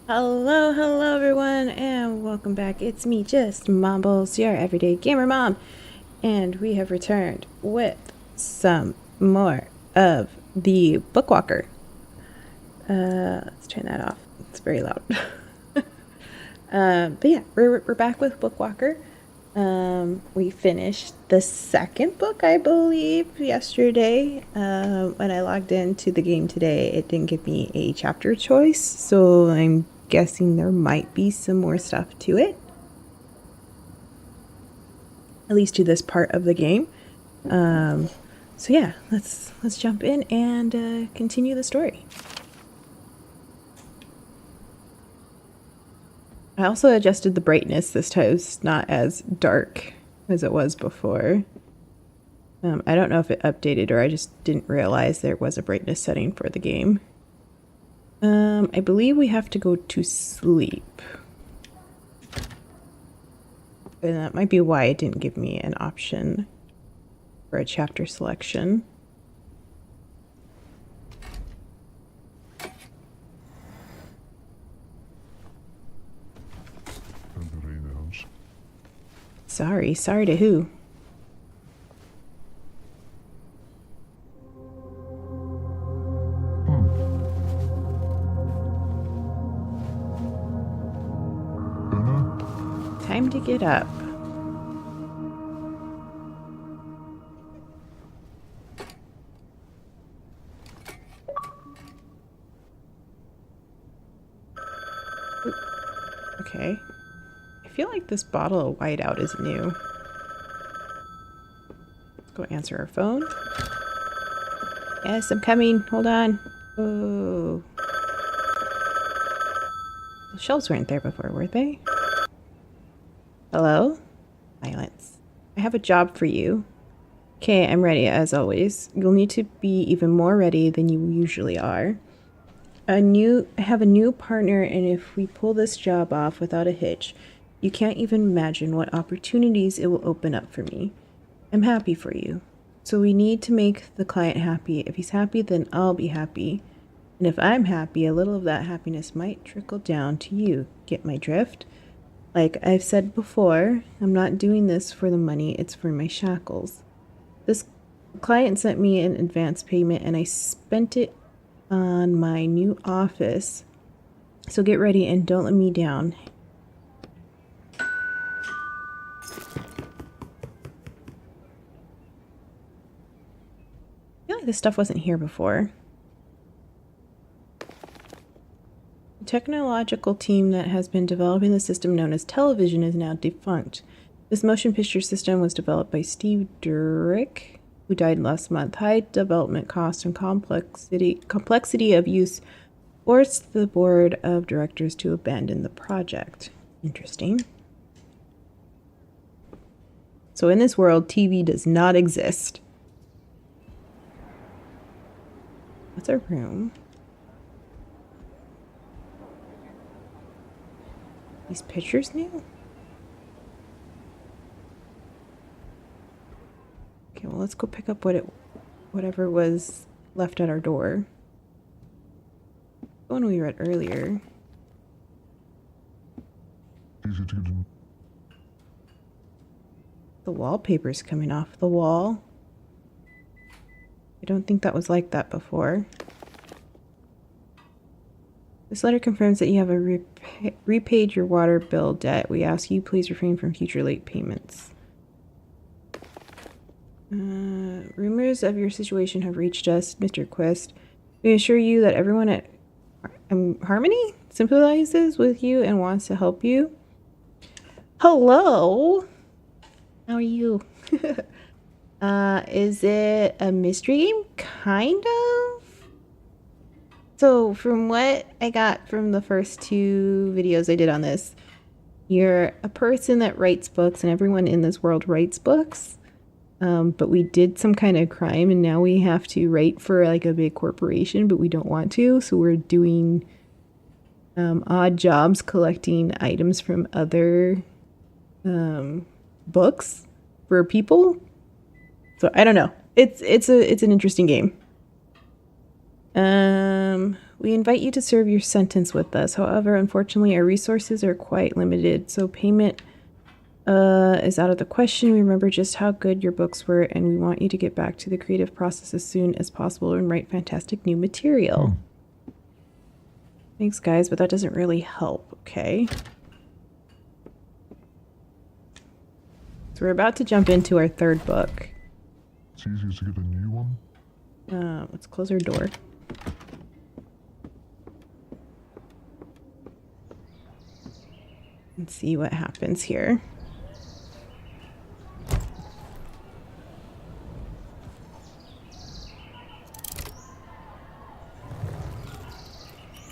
Hello everyone, and welcome back. It's me, JustMombles, your everyday gamer mom, and we have returned with some more of the Bookwalker. Let's turn that off. It's very loud. But yeah, we're back with Bookwalker. We finished the second book, I believe, yesterday. When I logged into the game today, it didn't give me a chapter choice, so I'm guessing there might be some more stuff to it, at least to this part of the game. So yeah, let's jump in and continue the story. I also adjusted the brightness this time. It's not as dark as it was before. I don't know if it updated or I just didn't realize there was a brightness setting for the game. I believe we have to go to sleep. And that might be why it didn't give me an option for a chapter selection. Sorry to who? Time to get up. Okay. I feel like this bottle of whiteout is new. Let's go answer our phone. Yes, I'm coming. Hold on. Oh. The shelves weren't there before, were they? Hello? Silence. I have a job for you. Okay, I'm ready as always. You'll need to be even more ready than you usually are. I have a new partner, and if we pull this job off without a hitch, you can't even imagine what opportunities it will open up for me. I'm happy for you. So we need to make the client happy. If he's happy, then I'll be happy. And if I'm happy, a little of that happiness might trickle down to you. Get my drift? Like I've said before, I'm not doing this for the money, it's for my shackles. This client sent me an advance payment and I spent it on my new office. So get ready and don't let me down. I feel like this stuff wasn't here before. The technological team that has been developing the system known as television is now defunct. This motion picture system was developed by Steve Durick, who died last month. High development cost and complexity of use forced the board of directors to abandon the project. Interesting. So in this world, TV does not exist. What's our room? These pictures new? Okay, well, let's go pick up whatever was left at our door. The one we read earlier. The wallpaper's coming off the wall. I don't think that was like that before. This letter confirms that you have repaid your water bill debt. We ask you please refrain from future late payments. Rumors of your situation have reached us, Mr. Quest. We assure you that everyone at Harmony sympathizes with you and wants to help you. Hello? How are you? Is it a mystery game? Kind of? So from what I got from the first two videos I did on this, you're a person that writes books and everyone in this world writes books. But we did some kind of crime and now we have to write for like a big corporation, but we don't want to. So we're doing odd jobs collecting items from other books for people. So I don't know. It's an interesting game. We invite you to serve your sentence with us. However, unfortunately, our resources are quite limited, so payment is out of the question. Remember just how good your books were, and we want you to get back to the creative process as soon as possible and write fantastic new material. Thanks, guys, but that doesn't really help, okay? So we're about to jump into our third book. It's easier to get a new one. Let's close our door. And see what happens here.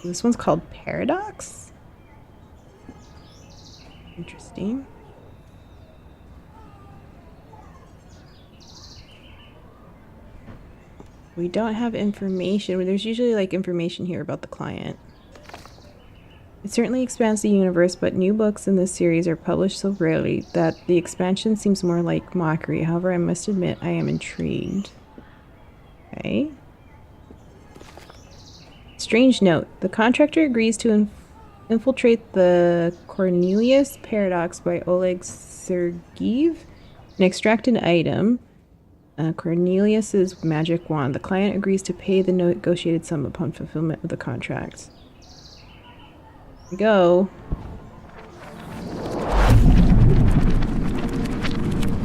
This one's called Paradox. Interesting. We don't have information. There's usually like information here about the client. It certainly expands the universe, but new books in this series are published so rarely that the expansion seems more like mockery. However, I must admit I am intrigued. Okay. Strange note. The contractor agrees to infiltrate the Kornelius Paradox by Oleg Sergeyev and extract an item. Cornelius's magic wand. The client agrees to pay the negotiated sum upon fulfillment of the contract. Here we go.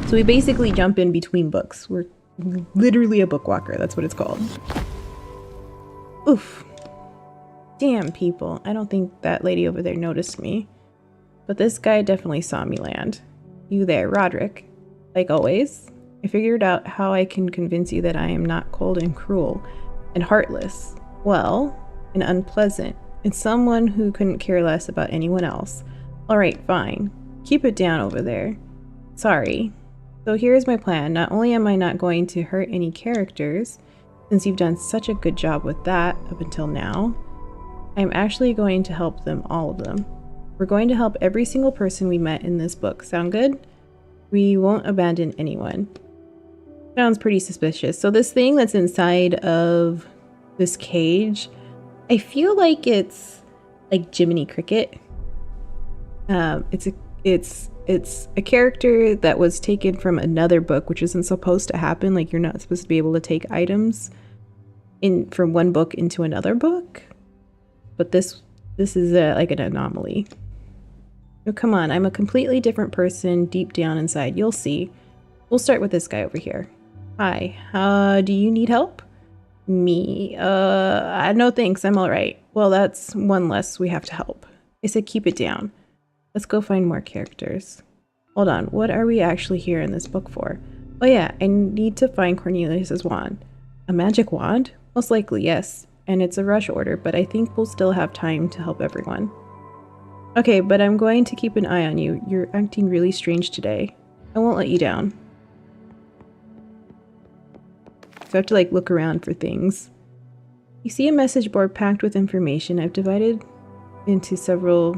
So we basically jump in between books. We're literally a bookwalker. That's what it's called. Oof. Damn, people. I don't think that lady over there noticed me. But this guy definitely saw me land. You there, Roderick. Like always. I figured out how I can convince you that I am not cold and cruel and heartless. Well, and unpleasant. And someone who couldn't care less about anyone else. Alright, fine. Keep it down over there. Sorry. So here's my plan. Not only am I not going to hurt any characters, since you've done such a good job with that up until now, I'm actually going to help them, all of them. We're going to help every single person we met in this book. Sound good? We won't abandon anyone. Sounds pretty suspicious. So this thing that's inside of this cage, I feel like it's like Jiminy Cricket. It's a character that was taken from another book, which isn't supposed to happen. Like, you're not supposed to be able to take items from one book into another book. But this is like an anomaly. Oh, come on, I'm a completely different person deep down inside. You'll see. We'll start with this guy over here. Hi, do you need help? Me? No thanks, I'm alright. Well, that's one less we have to help. I said keep it down. Let's go find more characters. Hold on, what are we actually here in this book for? Oh yeah, I need to find Cornelius's wand. A magic wand? Most likely, yes. And it's a rush order, but I think we'll still have time to help everyone. Okay, but I'm going to keep an eye on you. You're acting really strange today. I won't let you down. So I have to like look around for things. You see a message board packed with information. It's divided into several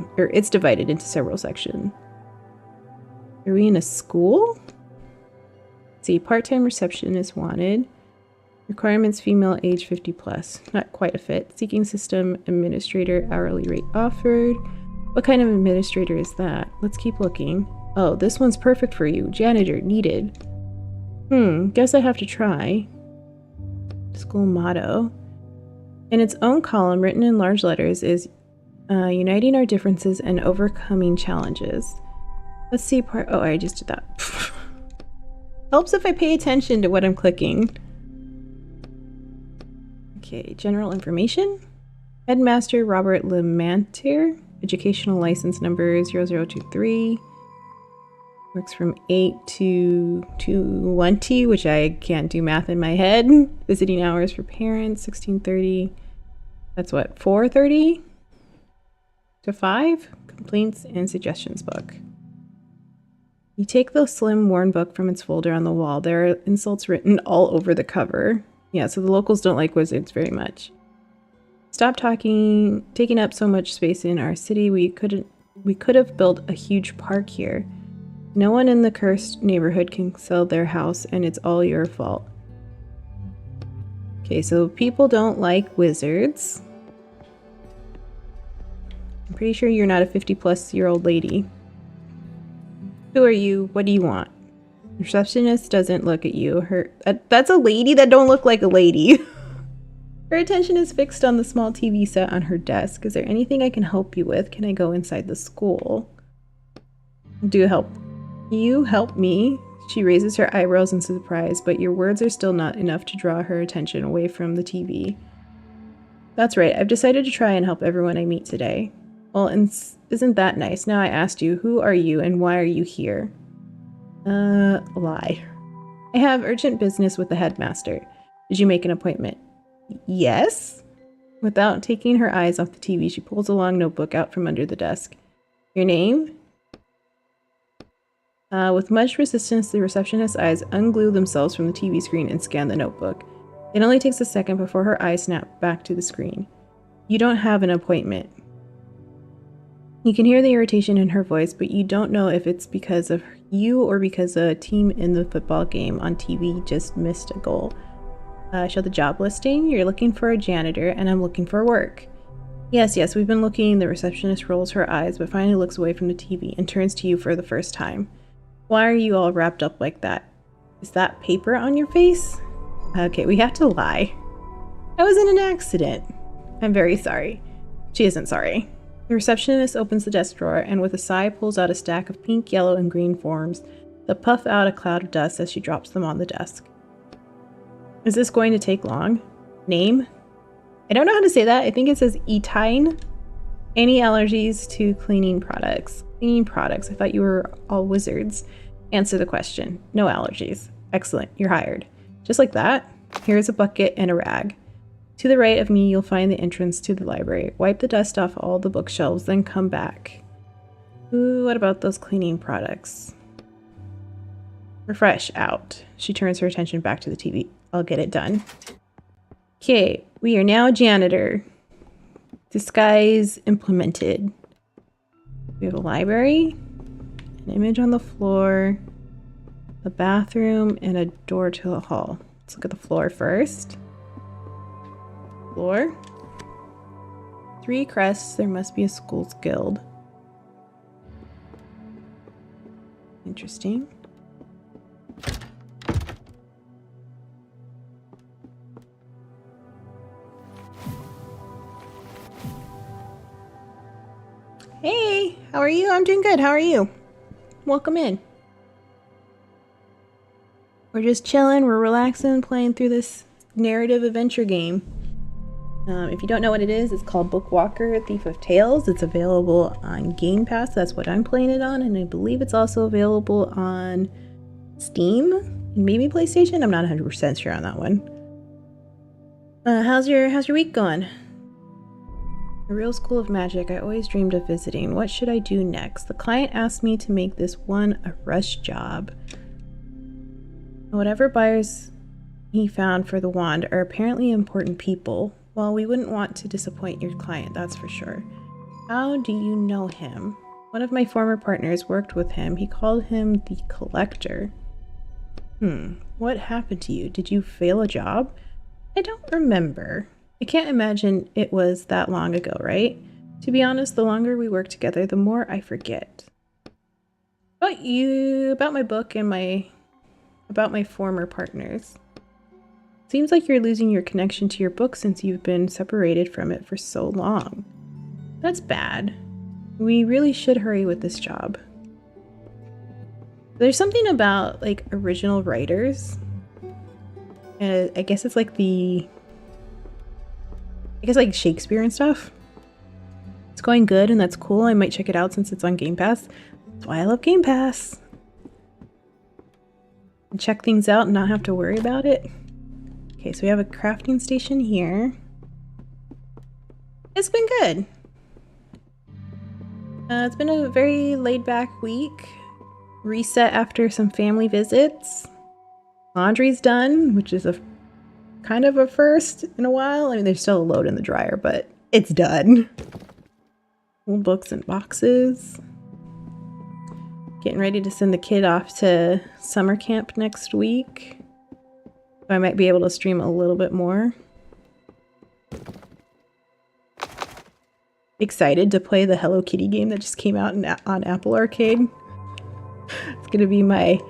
sections. Are we in a school? Let's see, part-time receptionist wanted. Requirements female age 50 plus. Not quite a fit. Seeking system administrator, hourly rate offered. What kind of administrator is that? Let's keep looking. Oh, this one's perfect for you. Janitor needed. Guess I have to try. School motto. In its own column, written in large letters, is uniting our differences and overcoming challenges. Let's see part. Oh, I just did that. Helps if I pay attention to what I'm clicking. Okay, general information. Headmaster Robert Lemantier, educational license number 0023. Works from 8 to 20, which I can't do math in my head. Visiting hours for parents, 16:30. That's what, 4:30 to 5? Complaints and suggestions book. You take the slim, worn book from its folder on the wall. There are insults written all over the cover. Yeah, so the locals don't like wizards very much. Stop taking up so much space in our city. We could have built a huge park here. No one in the cursed neighborhood can sell their house, and it's all your fault. Okay, so people don't like wizards. I'm pretty sure you're not a 50-plus-year-old lady. Who are you? What do you want? The receptionist doesn't look at you. That's a lady that don't look like a lady. Her attention is fixed on the small TV set on her desk. Is there anything I can help you with? Can I go inside the school? Do help. You help me? She raises her eyebrows in surprise, but your words are still not enough to draw her attention away from the TV. That's right. I've decided to try and help everyone I meet today. Well, isn't that nice? Now I asked you, who are you and why are you here? Lie. I have urgent business with the headmaster. Did you make an appointment? Yes? Without taking her eyes off the TV, she pulls a long notebook out from under the desk. Your name? With much resistance, the receptionist's eyes unglue themselves from the TV screen and scan the notebook. It only takes a second before her eyes snap back to the screen. You don't have an appointment. You can hear the irritation in her voice, but you don't know if it's because of you or because a team in the football game on TV just missed a goal. Show the job listing. You're looking for a janitor, and I'm looking for work. Yes, we've been looking. The receptionist rolls her eyes, but finally looks away from the TV and turns to you for the first time. Why are you all wrapped up like that? Is that paper on your face? Okay, we have to lie. I was in an accident. I'm very sorry. She isn't sorry. The receptionist opens the desk drawer and with a sigh pulls out a stack of pink, yellow, and green forms that puff out a cloud of dust as she drops them on the desk. Is this going to take long? Name? I don't know how to say that. I think it says Etienne. Any allergies to cleaning products? Cleaning products. I thought you were all wizards. Answer the question. No allergies. Excellent. You're hired. Just like that. Here's a bucket and a rag. To the right of me, you'll find the entrance to the library. Wipe the dust off all the bookshelves, then come back. Ooh, what about those cleaning products? Refresh out. She turns her attention back to the TV. I'll get it done. Okay, we are now janitor. Disguise implemented. We have a library, an image on the floor, a bathroom, and a door to the hall. Let's look at the floor first. Floor. 3 crests. There must be a school's guild. Interesting. Hey, how are you? I'm doing good. How are you? Welcome in. We're just chilling. We're relaxing, playing through this narrative adventure game. If you don't know what it is, it's called Bookwalker, Thief of Tales. It's available on Gamepass. That's what I'm playing it on, and I believe it's also available on Steam and maybe PlayStation. I'm not 100% sure on that one. How's your week going? A real school of magic I always dreamed of visiting. What should I do next? The client asked me to make this one a rush job. Whatever buyers he found for the wand are apparently important people. Well, we wouldn't want to disappoint your client, that's for sure. How do you know him? One of my former partners worked with him. He called him the Collector. What happened to you? Did you fail a job? I don't remember. I can't imagine it was that long ago, right? To be honest, the longer we work together, the more I forget. About my book and about my former partners. Seems like you're losing your connection to your book since you've been separated from it for so long. That's bad. We really should hurry with this job. There's something about like original writers. I guess it's like like Shakespeare and stuff. It's going good and that's cool. I might check it out since it's on Game Pass. That's why I love Game Pass. And check things out and not have to worry about it. Okay, so we have a crafting station here. It's been good. It's been a very laid-back week. Reset after some family visits. Laundry's done, which is kind of a first in a while. I mean, there's still a load in the dryer, but it's done. Old books and boxes. Getting ready to send the kid off to summer camp next week. I might be able to stream a little bit more. excited to play the Hello Kitty game that just came out on Apple Arcade. It's gonna be my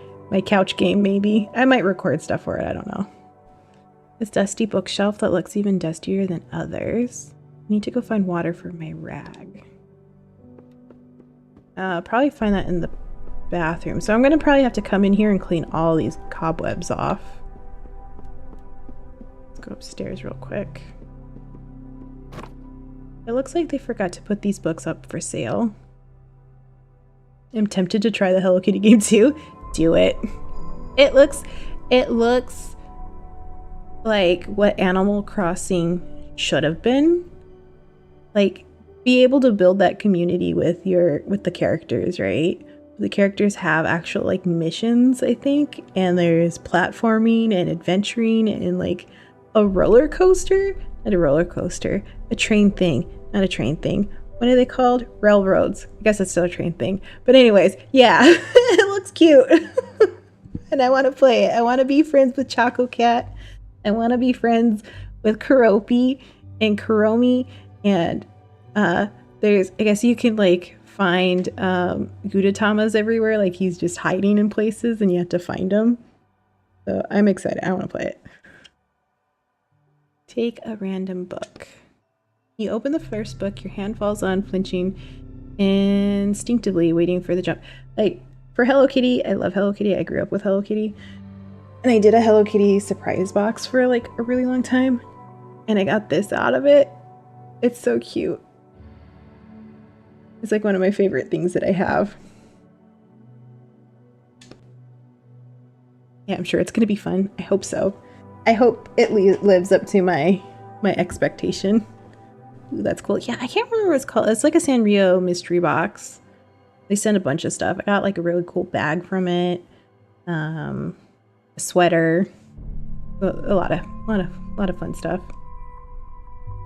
couch game, maybe. I might record stuff for it, I don't know. This dusty bookshelf that looks even dustier than others. I need to go find water for my rag. Probably find that in the bathroom. So I'm gonna probably have to come in here and clean all these cobwebs off. Let's go upstairs real quick. It looks like they forgot to put these books up for sale. I'm tempted to try the Hello Kitty game too. Do it. It looks like what Animal Crossing should have been. Like, be able to build that community with the characters, right? The characters have actual like missions, I think, and there's platforming and adventuring and like a roller coaster. Not a roller coaster, a train thing, not a train thing. What are they called? Railroads. I guess it's still a train thing. But anyways, yeah, it looks cute. And I want to play it. I want to be friends with Choco Cat. I want to be friends with Kuropi and Kuromi. And I guess you can like find Gudatamas everywhere. Like he's just hiding in places and you have to find him. So I'm excited. I want to play it. Take a random book. You open the first book, your hand falls on, flinching instinctively, waiting for the jump. Like, for Hello Kitty, I love Hello Kitty. I grew up with Hello Kitty. And I did a Hello Kitty surprise box for like a really long time. And I got this out of it. It's so cute. It's like one of my favorite things that I have. Yeah, I'm sure it's going to be fun. I hope so. I hope it lives up to my expectation. Ooh, that's cool. Yeah, I can't remember what it's called. It's like a Sanrio mystery box. They sent a bunch of stuff. I got like a really cool bag from it. A sweater. A lot of fun stuff.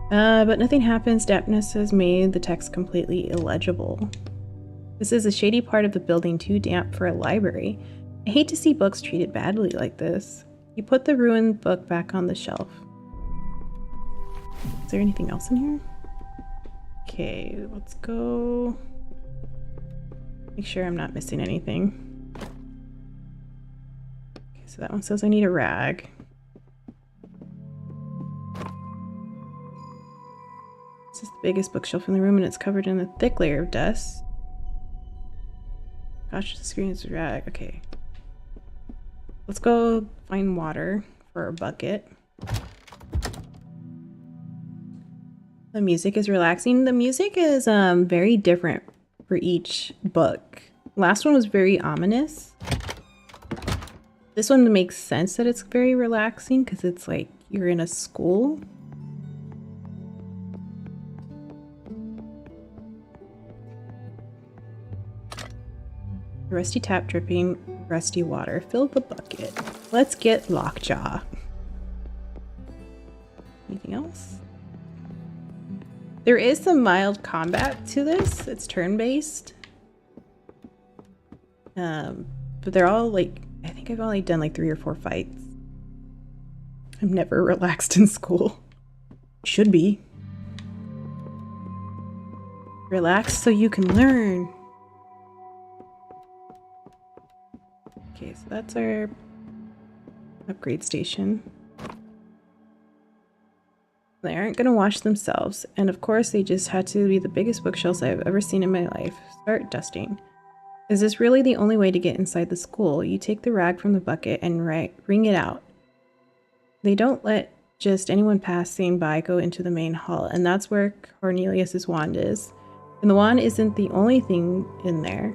But nothing happens. Dampness has made the text completely illegible. This is a shady part of the building, too damp for a library. I hate to see books treated badly like this. You put the ruined book back on the shelf. Is there anything else in here? Okay, let's go. Make sure I'm not missing anything. Okay, so that one says I need a rag. This is the biggest bookshelf in the room and it's covered in a thick layer of dust. Gosh, the screen is a rag. Okay. Let's go find water for a bucket. The music is relaxing. The music is very different for each book. Last one was very ominous. This one makes sense that it's very relaxing because it's like you're in a school. Rusty tap dripping rusty water. Fill the bucket. Let's get Lockjaw. Anything else? There is some mild combat to this. It's turn-based. But they're all like, I think I've only done like 3 or 4 fights. I'm never relaxed in school. Should be. Relax so you can learn. Okay, so that's our upgrade station. They aren't gonna wash themselves, and of course they just had to be the biggest bookshelves I've ever seen in my life. Start dusting. Is this really the only way to get inside the school? You take the rag from the bucket and wring it out. They don't let just anyone passing by go into the main hall, and that's where Cornelius's wand is. And the wand isn't the only thing in there.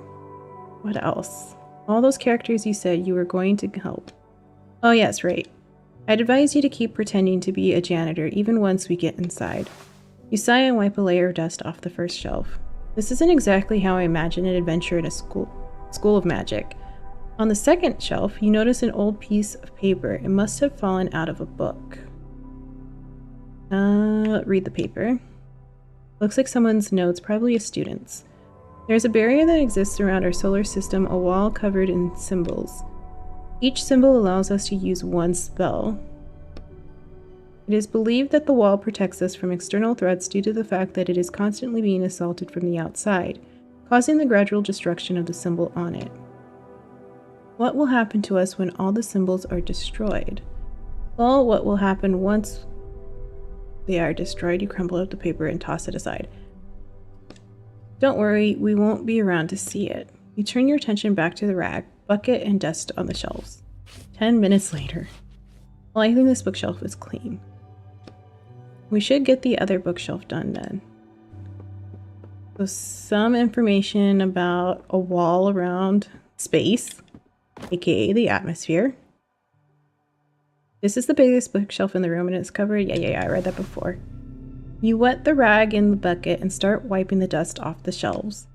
What else? All those characters you said you were going to help. Oh yes, right. I'd advise you to keep pretending to be a janitor even once we get inside. You sigh and wipe a layer of dust off the first shelf. This isn't exactly how I imagine an adventure in a school of magic. On the second shelf, you notice an old piece of paper. It must have fallen out of a book. Read the paper. Looks like someone's notes, probably a student's. There's a barrier that exists around our solar system, a wall covered in symbols. Each symbol allows us to use one spell. It is believed that the wall protects us from external threats due to the fact that it is constantly being assaulted from the outside, causing the gradual destruction of the symbol on it. What will happen to us when all the symbols are destroyed? Well, what will happen once they are destroyed? You crumple up the paper and toss it aside. Don't worry, we won't be around to see it. You turn your attention back to the rag, bucket, and dust on the shelves. 10 minutes later. Well, I think this bookshelf is clean. We should get the other bookshelf done then. So some information about a wall around space, aka the atmosphere. This is the biggest bookshelf in the room and it's covered. Yeah, I read that before. You wet the rag in the bucket and start wiping the dust off the shelves.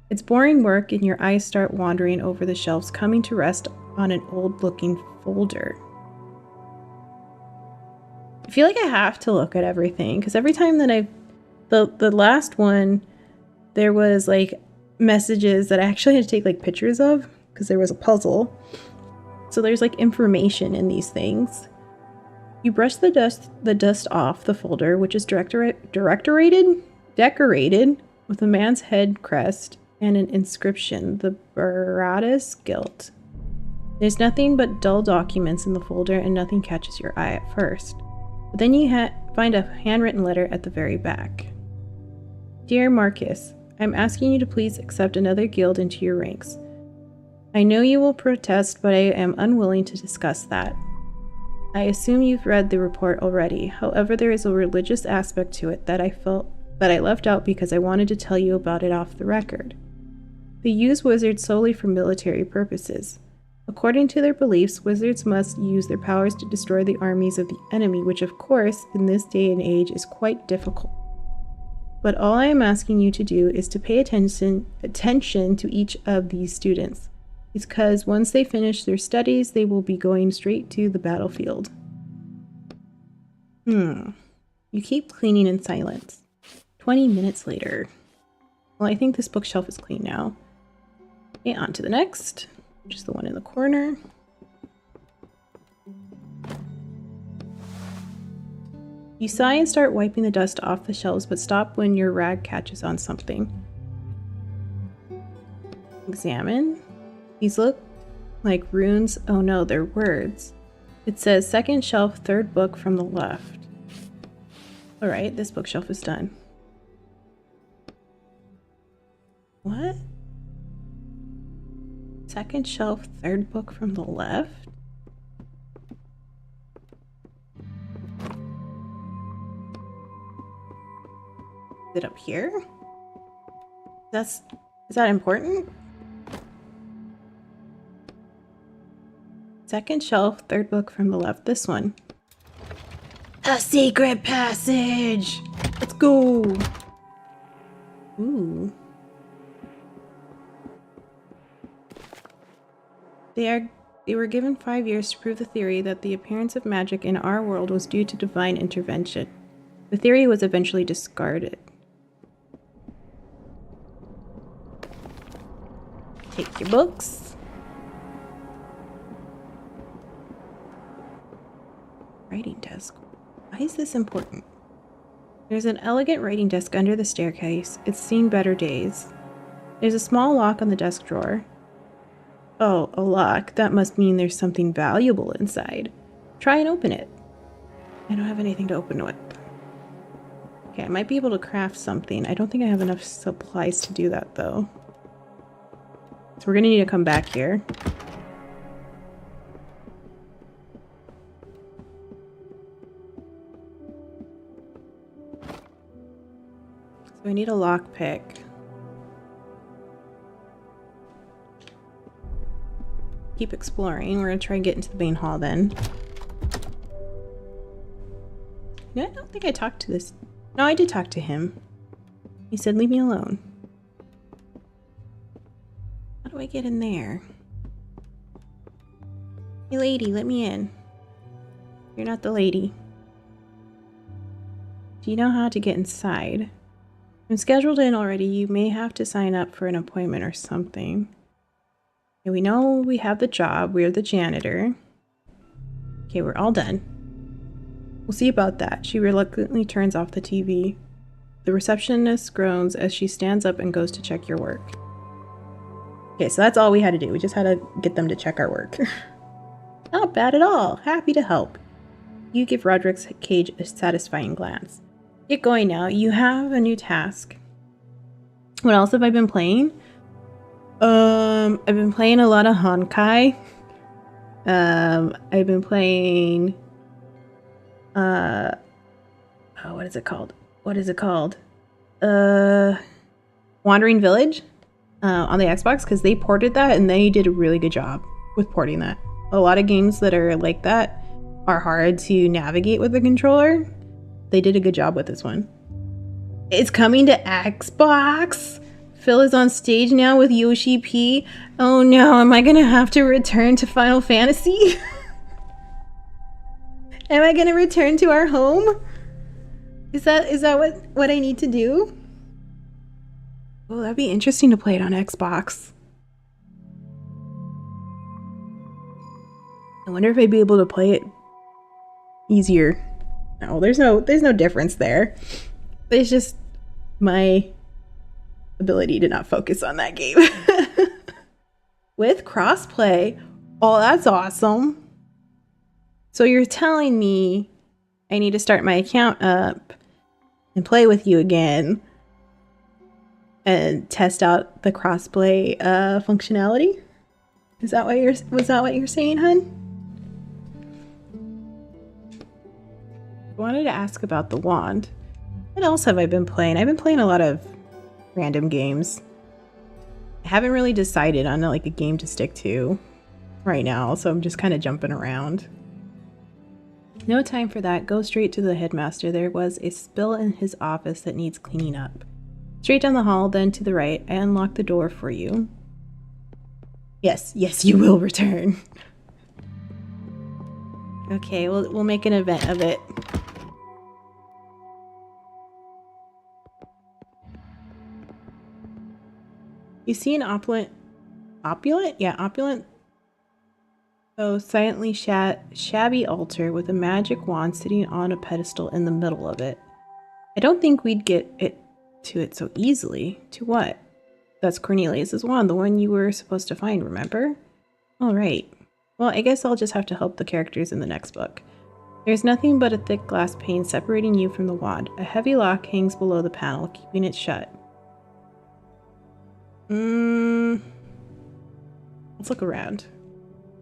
It's boring work and your eyes start wandering over the shelves, coming to rest on an old-looking folder. I feel like I have to look at everything because every time that the last one, there was like messages that I actually had to take like pictures of because there was a puzzle. So there's like information in these things. You brush the dust off the folder, which is decorated with a man's head crest and an inscription, the Baratus Guilt. There's nothing but dull documents in the folder and nothing catches your eye at first. But then you find a handwritten letter at the very back. Dear Marcus, I'm asking you to please accept another guild into your ranks. I know you will protest, but I am unwilling to discuss that. I assume you've read the report already. However, there is a religious aspect to it that I felt that I left out because I wanted to tell you about it off the record. They use wizards solely for military purposes. According to their beliefs, wizards must use their powers to destroy the armies of the enemy, which of course, in this day and age, is quite difficult. But all I am asking you to do is to pay attention to each of these students. It's because once they finish their studies, they will be going straight to the battlefield. You keep cleaning in silence. 20 minutes later. Well, I think this bookshelf is clean now. Okay, on to the next, which is the one in the corner. You sigh and start wiping the dust off the shelves, but stop when your rag catches on something. Examine. These look like runes. Oh no, they're words. It says second shelf, third book from the left. Alright, this bookshelf is done. What? Second shelf, third book from the left? Is it up here? Is that important? Second shelf, third book from the left. This one. A secret passage! Let's go! Ooh. They were given 5 years to prove the theory that the appearance of magic in our world was due to divine intervention. The theory was eventually discarded. Take your books. Writing desk. Why is this important? There's an elegant writing desk under the staircase. It's seen better days. There's a small lock on the desk drawer. Oh, a lock. That must mean there's something valuable inside. Try and open it. I don't have anything to open it. Okay, I might be able to craft something. I don't think I have enough supplies to do that, though. So we're gonna need to come back here. So we need a lockpick. Keep exploring. We're gonna try and get into the main hall then. No, I don't think I talked to this. No, I did talk to him. He said, leave me alone. How do I get in there? Hey lady, let me in. You're not the lady. Do you know how to get inside? I'm scheduled in already. You may have to sign up for an appointment or something. Okay, we know we have the job. We're the janitor. Okay, we're all done. We'll see about that. She reluctantly turns off the TV. The receptionist groans as she stands up and goes to check your work. Okay, so that's all we had to do. We just had to get them to check our work. Not bad at all. Happy to help. You give Roderick's cage a satisfying glance. Get going now. You have a new task. What else have I been playing? I've been playing a lot of Honkai. I've been playing what is it called? Wandering Village on the Xbox, because they ported that and they did a really good job with porting that. A lot of games that are like that are hard to navigate with the controller. They did a good job with this one. It's coming to Xbox. Phil is on stage now with Yoshi P. Oh no, am I gonna have to return to Final Fantasy? Am I gonna return to our home? Is that what I need to do? Oh, that'd be interesting to play it on Xbox. I wonder if I'd be able to play it easier. No, there's no difference there. It's just my ability to not focus on that game. With crossplay. Oh, that's awesome. So you're telling me I need to start my account up and play with you again and test out the crossplay was that what you're saying, hun? I wanted to ask about the wand. What else have I been playing? I've been playing a lot of random games. I haven't really decided on like a game to stick to right now, so I'm just kind of jumping around. No time for that. Go straight to the headmaster. There was a spill in his office that needs cleaning up. Straight down the hall, then to the right. I unlocked the door for you. Yes, you will return. Okay, we'll make an event of it. You see an opulent, so silently shabby altar with a magic wand sitting on a pedestal in the middle of it. I don't think we'd get to it so easily. To what? That's Cornelius's wand, the one you were supposed to find, remember? All right. Well, I guess I'll just have to help the characters in the next book. There's nothing but a thick glass pane separating you from the wand. A heavy lock hangs below the panel, keeping it shut. Let's look around.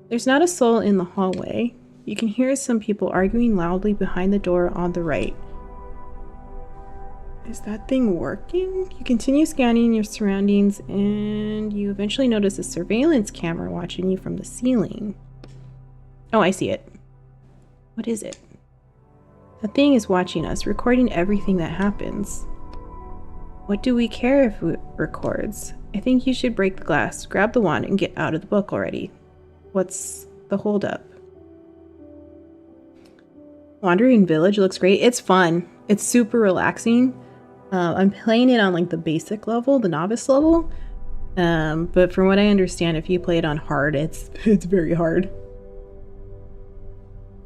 There's not a soul in the hallway. You can hear some people arguing loudly behind the door on the right. Is that thing working? You continue scanning your surroundings and you eventually notice a surveillance camera watching you from the ceiling. Oh, I see it. What is it? The thing is watching us, recording everything that happens. What do we care if it records? I think you should break the glass, grab the wand, and get out of the book already. What's the holdup? Wandering Village looks great. It's fun. It's super relaxing. I'm playing it on like the basic level, the novice level. But from what I understand, if you play it on hard, it's very hard.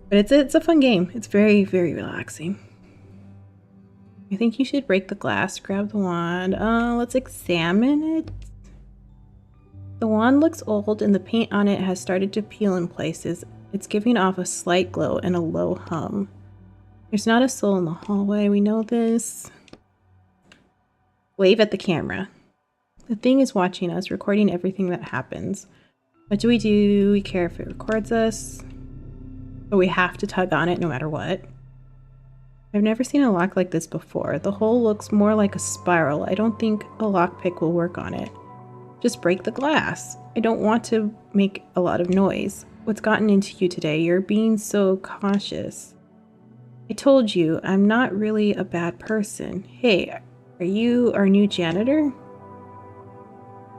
But it's a fun game. It's very, very relaxing. I think you should break the glass, grab the wand. Let's examine it. The wand looks old and the paint on it has started to peel in places. It's giving off a slight glow and a low hum. There's not a soul in the hallway, we know this. Wave at the camera. The thing is watching us, recording everything that happens. What do? We care if it records us? But we have to tug on it no matter what. I've never seen a lock like this before. The hole looks more like a spiral. I don't think a lockpick will work on it. Just break the glass. I don't want to make a lot of noise. What's gotten into you today? You're being so cautious. I told you, I'm not really a bad person. Hey, are you our new janitor? You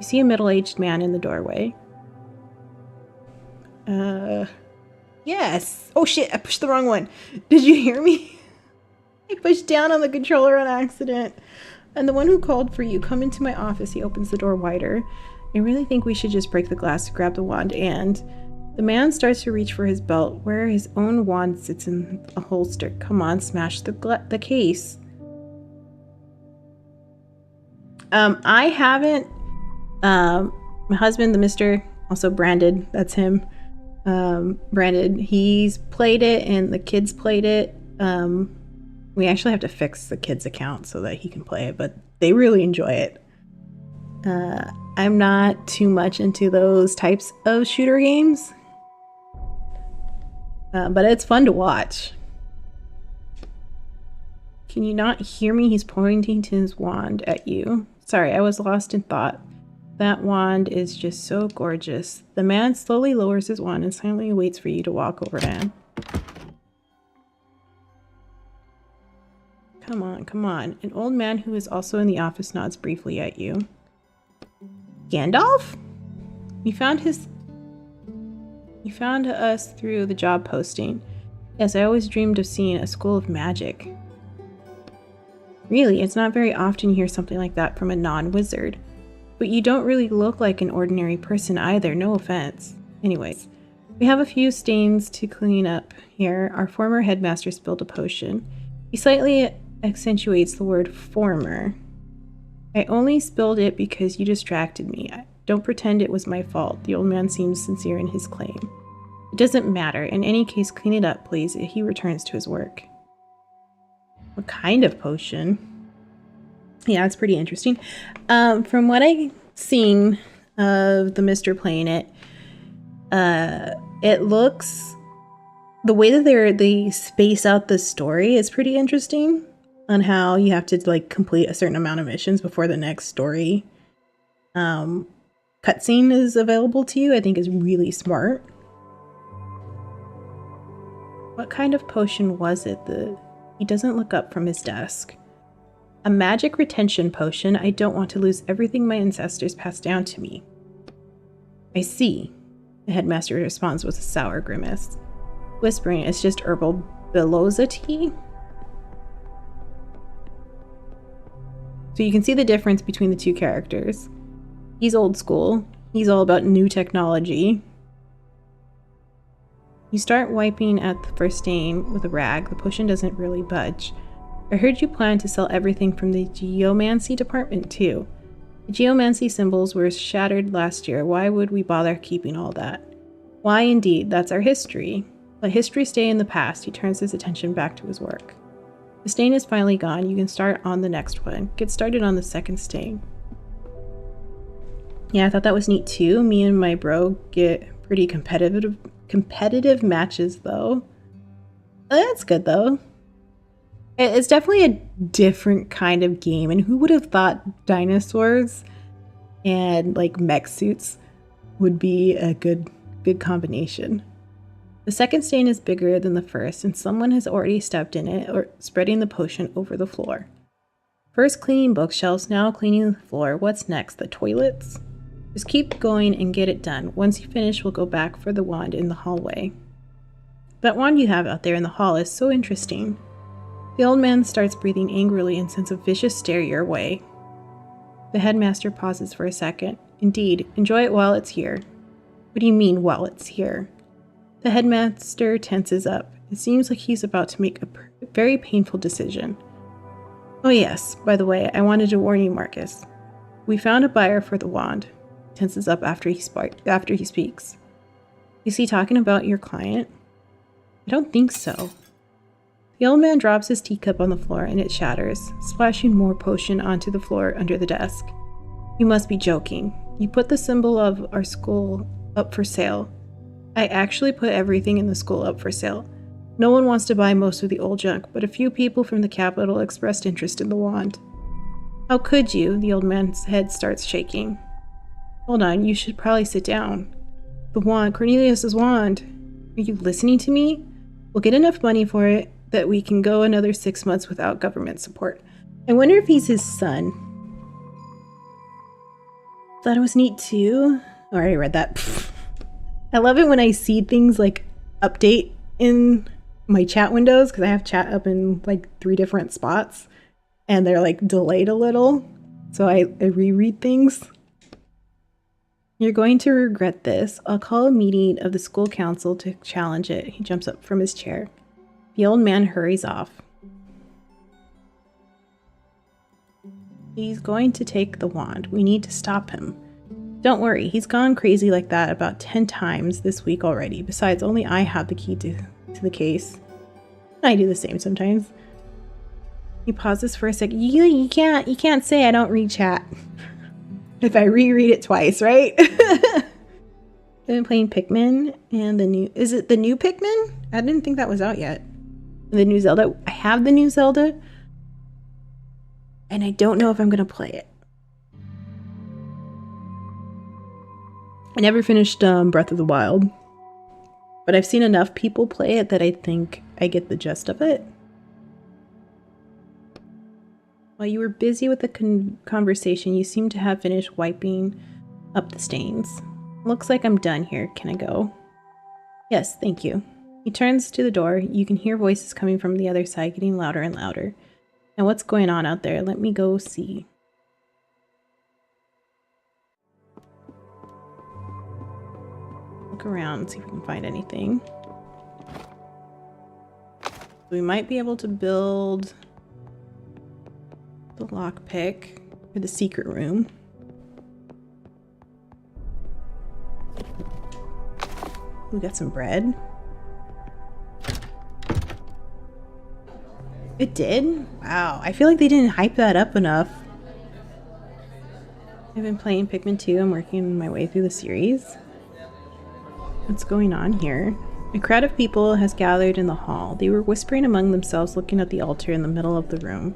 see a middle-aged man in the doorway. Yes. Oh shit, I pushed the wrong one. Did you hear me? I pushed down on the controller on accident. And the one who called for you, come into my office. He opens the door wider. I really think we should just break the glass, grab the wand, and The man starts to reach for his belt, where his own wand sits in a holster. Come on, smash the case. I haven't. My husband, the Mr. also Branded, that's him. Branded, he's played it and the kids played it. We actually have to fix the kids' account so that he can play it, but they really enjoy it. I'm not too much into those types of shooter games, but it's fun to watch. Can you not hear me? He's pointing to his wand at you. Sorry, I was lost in thought. That wand is just so gorgeous. The man slowly lowers his wand and silently waits for you to walk over to him. Come on, come on. An old man who is also in the office nods briefly at you. Gandalf? You found us through the job posting. Yes, I always dreamed of seeing a school of magic. Really, it's not very often you hear something like that from a non-wizard. But you don't really look like an ordinary person either, no offense. Anyways, we have a few stains to clean up here. Our former headmaster spilled a potion. He slightly accentuates the word former. I only spilled it because you distracted me. Don't pretend it was my fault. The old man seems sincere in his claim. It doesn't matter. In any case, clean it up, please. He returns to his work. What kind of potion? Yeah, it's pretty interesting. From what I've seen of the Mr. playing it, it looks... The way that they space out the story is pretty interesting on how you have to like complete a certain amount of missions before the next story cutscene is available to you. I think is really smart. What kind of potion was it? He doesn't look up from his desk. A magic retention potion. I don't want to lose everything my ancestors passed down to me. I see. The headmaster responds with a sour grimace. Whispering, it's just herbal Beloza tea? So you can see the difference between the two characters. He's old school. He's all about new technology. You start wiping at the first stain with a rag. The potion doesn't really budge. I heard you plan to sell everything from the geomancy department too. The geomancy symbols were shattered last year. Why would we bother keeping all that? Why indeed, that's our history. Let history stay in the past. He turns his attention back to his work. The stain is finally gone. You can start on the next one. Get started on the second stain. Yeah, I thought that was neat too. Me and my bro get pretty competitive matches though. That's good though. It's definitely a different kind of game, and who would have thought dinosaurs and like mech suits would be a good combination. The second stain is bigger than the first, and someone has already stepped in it or spreading the potion over the floor. First cleaning bookshelves, now cleaning the floor. What's next? The toilets? Just keep going and get it done. Once you finish, we'll go back for the wand in the hallway. That wand you have out there in the hall is so interesting. The old man starts breathing angrily and sends a vicious stare your way. The headmaster pauses for a second. Indeed, enjoy it while it's here. What do you mean, while it's here? The headmaster tenses up. It seems like he's about to make a very painful decision. Oh yes, by the way, I wanted to warn you, Marcus. We found a buyer for the wand. He tenses up after he speaks. Is he talking about your client? I don't think so. The old man drops his teacup on the floor and it shatters, splashing more potion onto the floor under the desk. You must be joking. You put the symbol of our school up for sale. I actually put everything in the school up for sale. No one wants to buy most of the old junk, but a few people from the capital expressed interest in the wand. How could you? The old man's head starts shaking. Hold on, you should probably sit down. The wand, Cornelius's wand. Are you listening to me? We'll get enough money for it that we can go another 6 months without government support. I wonder if he's his son. Thought it was neat too. I already read that. I love it when I see things like update in my chat windows, because I have chat up in like 3 different spots and they're like delayed a little. So I reread things. You're going to regret this. I'll call a meeting of the school council to challenge it. He jumps up from his chair. The old man hurries off. He's going to take the wand. We need to stop him. Don't worry, he's gone crazy like that about 10 times this week already. Besides, only I have the key to the case. I do the same sometimes. He pauses for a sec. You can't say I don't read chat. If I reread it twice, right? I've been playing Pikmin and the new... Is it the new Pikmin? I didn't think that was out yet. The new Zelda. I have the new Zelda. And I don't know if I'm going to play it. I never finished Breath of the Wild. But I've seen enough people play it that I think I get the gist of it. While you were busy with the conversation, you seem to have finished wiping up the stains. Looks like I'm done here. Can I go? Yes, thank you. He turns to the door. You can hear voices coming from the other side, getting louder and louder. Now what's going on out there? Let me go see. Look around, see if we can find anything. We might be able to build the lockpick for the secret room. We got some bread. It did? Wow, I feel like they didn't hype that up enough. I've been playing Pikmin 2. I'm working my way through the series. What's going on here? A crowd of people has gathered in the hall. They were whispering among themselves, looking at the altar in the middle of the room.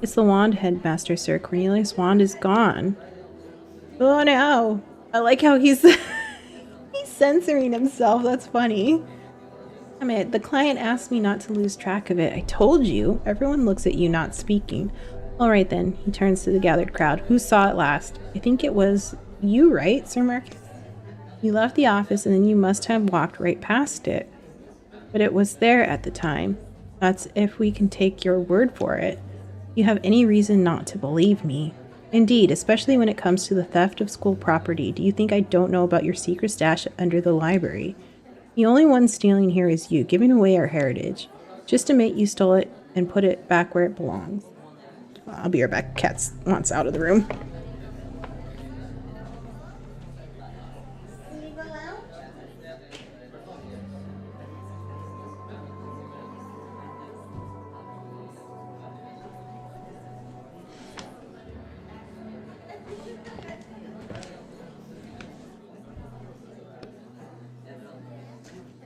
It's the wand, headmaster, sir. Cornelius' wand is gone. Oh no! I like how he's he's censoring himself. That's funny. I mean, the client asked me not to lose track of it. I told you. Everyone looks at you not speaking. All right then. He turns to the gathered crowd. Who saw it last? I think it was you, right, Sir Marcus? You left the office and then you must have walked right past it. But it was there at the time. That's if we can take your word for it. You have any reason not to believe me. Indeed, especially when it comes to the theft of school property. Do you think I don't know about your secret stash under the library? The only one stealing here is you, giving away our heritage. Just admit you stole it and put it back where it belongs. I'll be right back. Cat wants out of the room.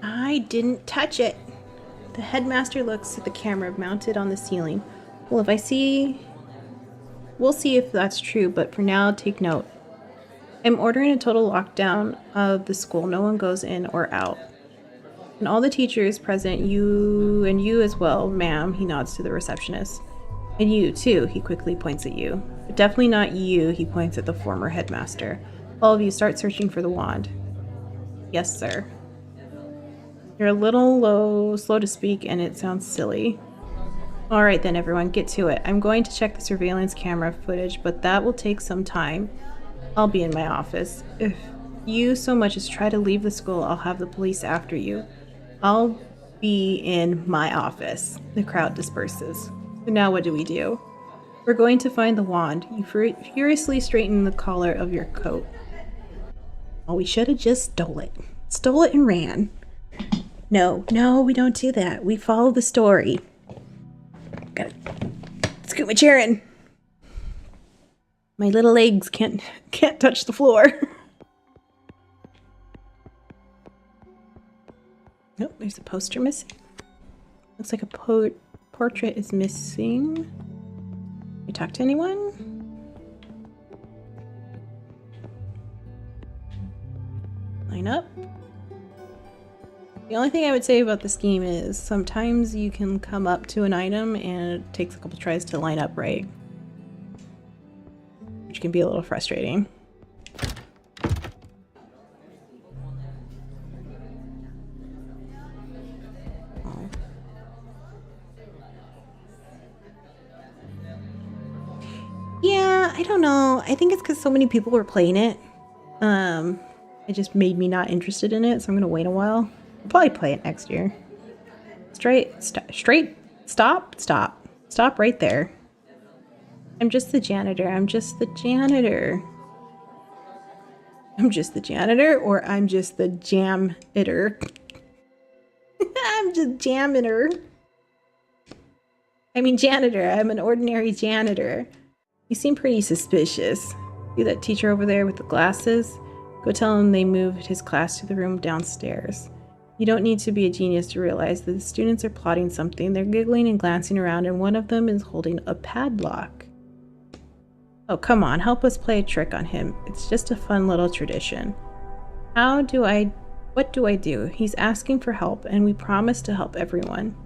I didn't touch it. The headmaster looks at the camera mounted on the ceiling. Well, if I see... We'll see if that's true, but for now, take note. I'm ordering a total lockdown of the school. No one goes in or out. And all the teachers present, you as well, ma'am, he nods to the receptionist. And you, too, he quickly points at you. But definitely not you, he points at the former headmaster. All of you start searching for the wand. Yes, sir. You're a little slow to speak, and it sounds silly. All right then, everyone, get to it. I'm going to check the surveillance camera footage, but that will take some time. I'll be in my office. If you so much as try to leave the school, I'll have the police after you. I'll be in my office. The crowd disperses. So now what do we do? We're going to find the wand. You furiously straighten the collar of your coat. Oh, we should have just stole it. Stole it and ran. No, we don't do that. We follow the story. Gotta scoot my chair in. My little legs can't touch the floor. Nope, there's a poster missing. Looks like a portrait is missing. You talk to anyone? Line up. The only thing I would say about this game is sometimes you can come up to an item and it takes a couple tries to line up right. Which can be a little frustrating. Oh. Yeah, I don't know. I think it's because so many people were playing it. It just made me not interested in it, so I'm gonna wait a while. I'll probably play it next year. Stop right there. I'm just the janitor. I'm just the janitor. I'm just the janitor, or I'm just the jam-itter. I'm just jam-itter. I mean janitor. I'm an ordinary janitor. You seem pretty suspicious. See that teacher over there with the glasses? Go tell him they moved his class to the room downstairs. You don't need to be a genius to realize that the students are plotting something. They're giggling and glancing around, and one of them is holding a padlock. Oh, come on, help us play a trick on him. It's just a fun little tradition. What do I do? He's asking for help, and we promise to help everyone.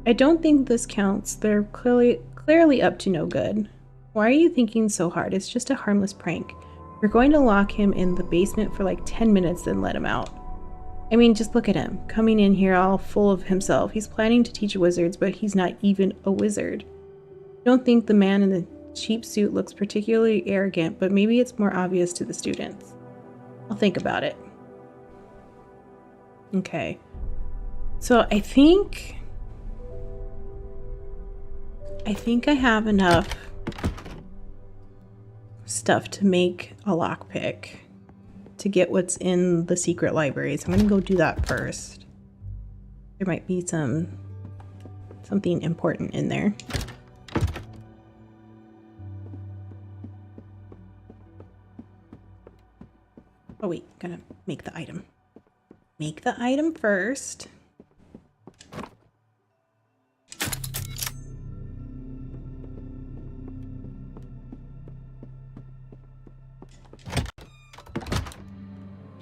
I don't think this counts. They're clearly up to no good. Why are you thinking so hard? It's just a harmless prank. We're going to lock him in the basement for like 10 minutes, then let him out. I mean, just look at him, coming in here all full of himself. He's planning to teach wizards, but he's not even a wizard. I don't think the man in the cheap suit looks particularly arrogant, but maybe it's more obvious to the students. I'll think about it. Okay. So I think I have enough stuff to make a lockpick to get what's in the secret library. So I'm gonna go do that first. There might be something important in there. Oh wait, gotta make the item. Make the item first.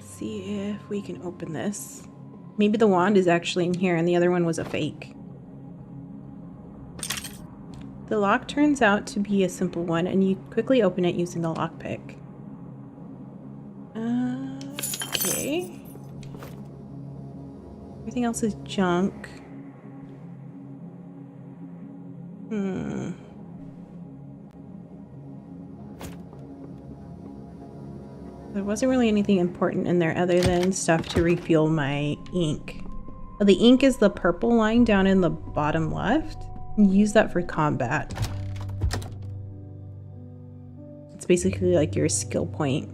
See if we can open this. Maybe the wand is actually in here and the other one was a fake. The lock turns out to be a simple one, and you quickly open it using the lockpick. Okay. Everything else is junk. There wasn't really anything important in there other than stuff to refuel my ink. Oh, the ink is the purple line down in the bottom left. Use that for combat. It's basically like your skill point.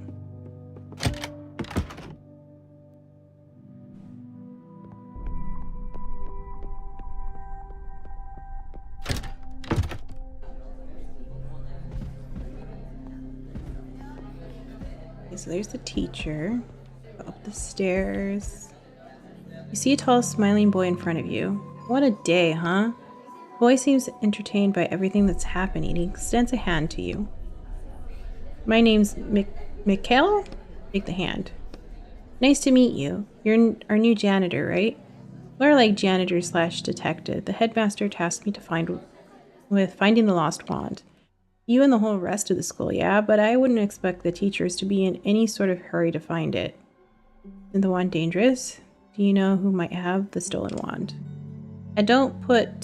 So there's the teacher. Go up the stairs. You see a tall, smiling boy in front of you. What a day, huh? The boy seems entertained by everything that's happening. He extends a hand to you. My name's Mikhail? Take the hand. Nice to meet you. You're our new janitor, right? More like janitor / detective. The headmaster tasked me to finding the lost wand. You and the whole rest of the school, yeah, but I wouldn't expect the teachers to be in any sort of hurry to find it. Is the wand dangerous? Do you know who might have the stolen wand? I don't, but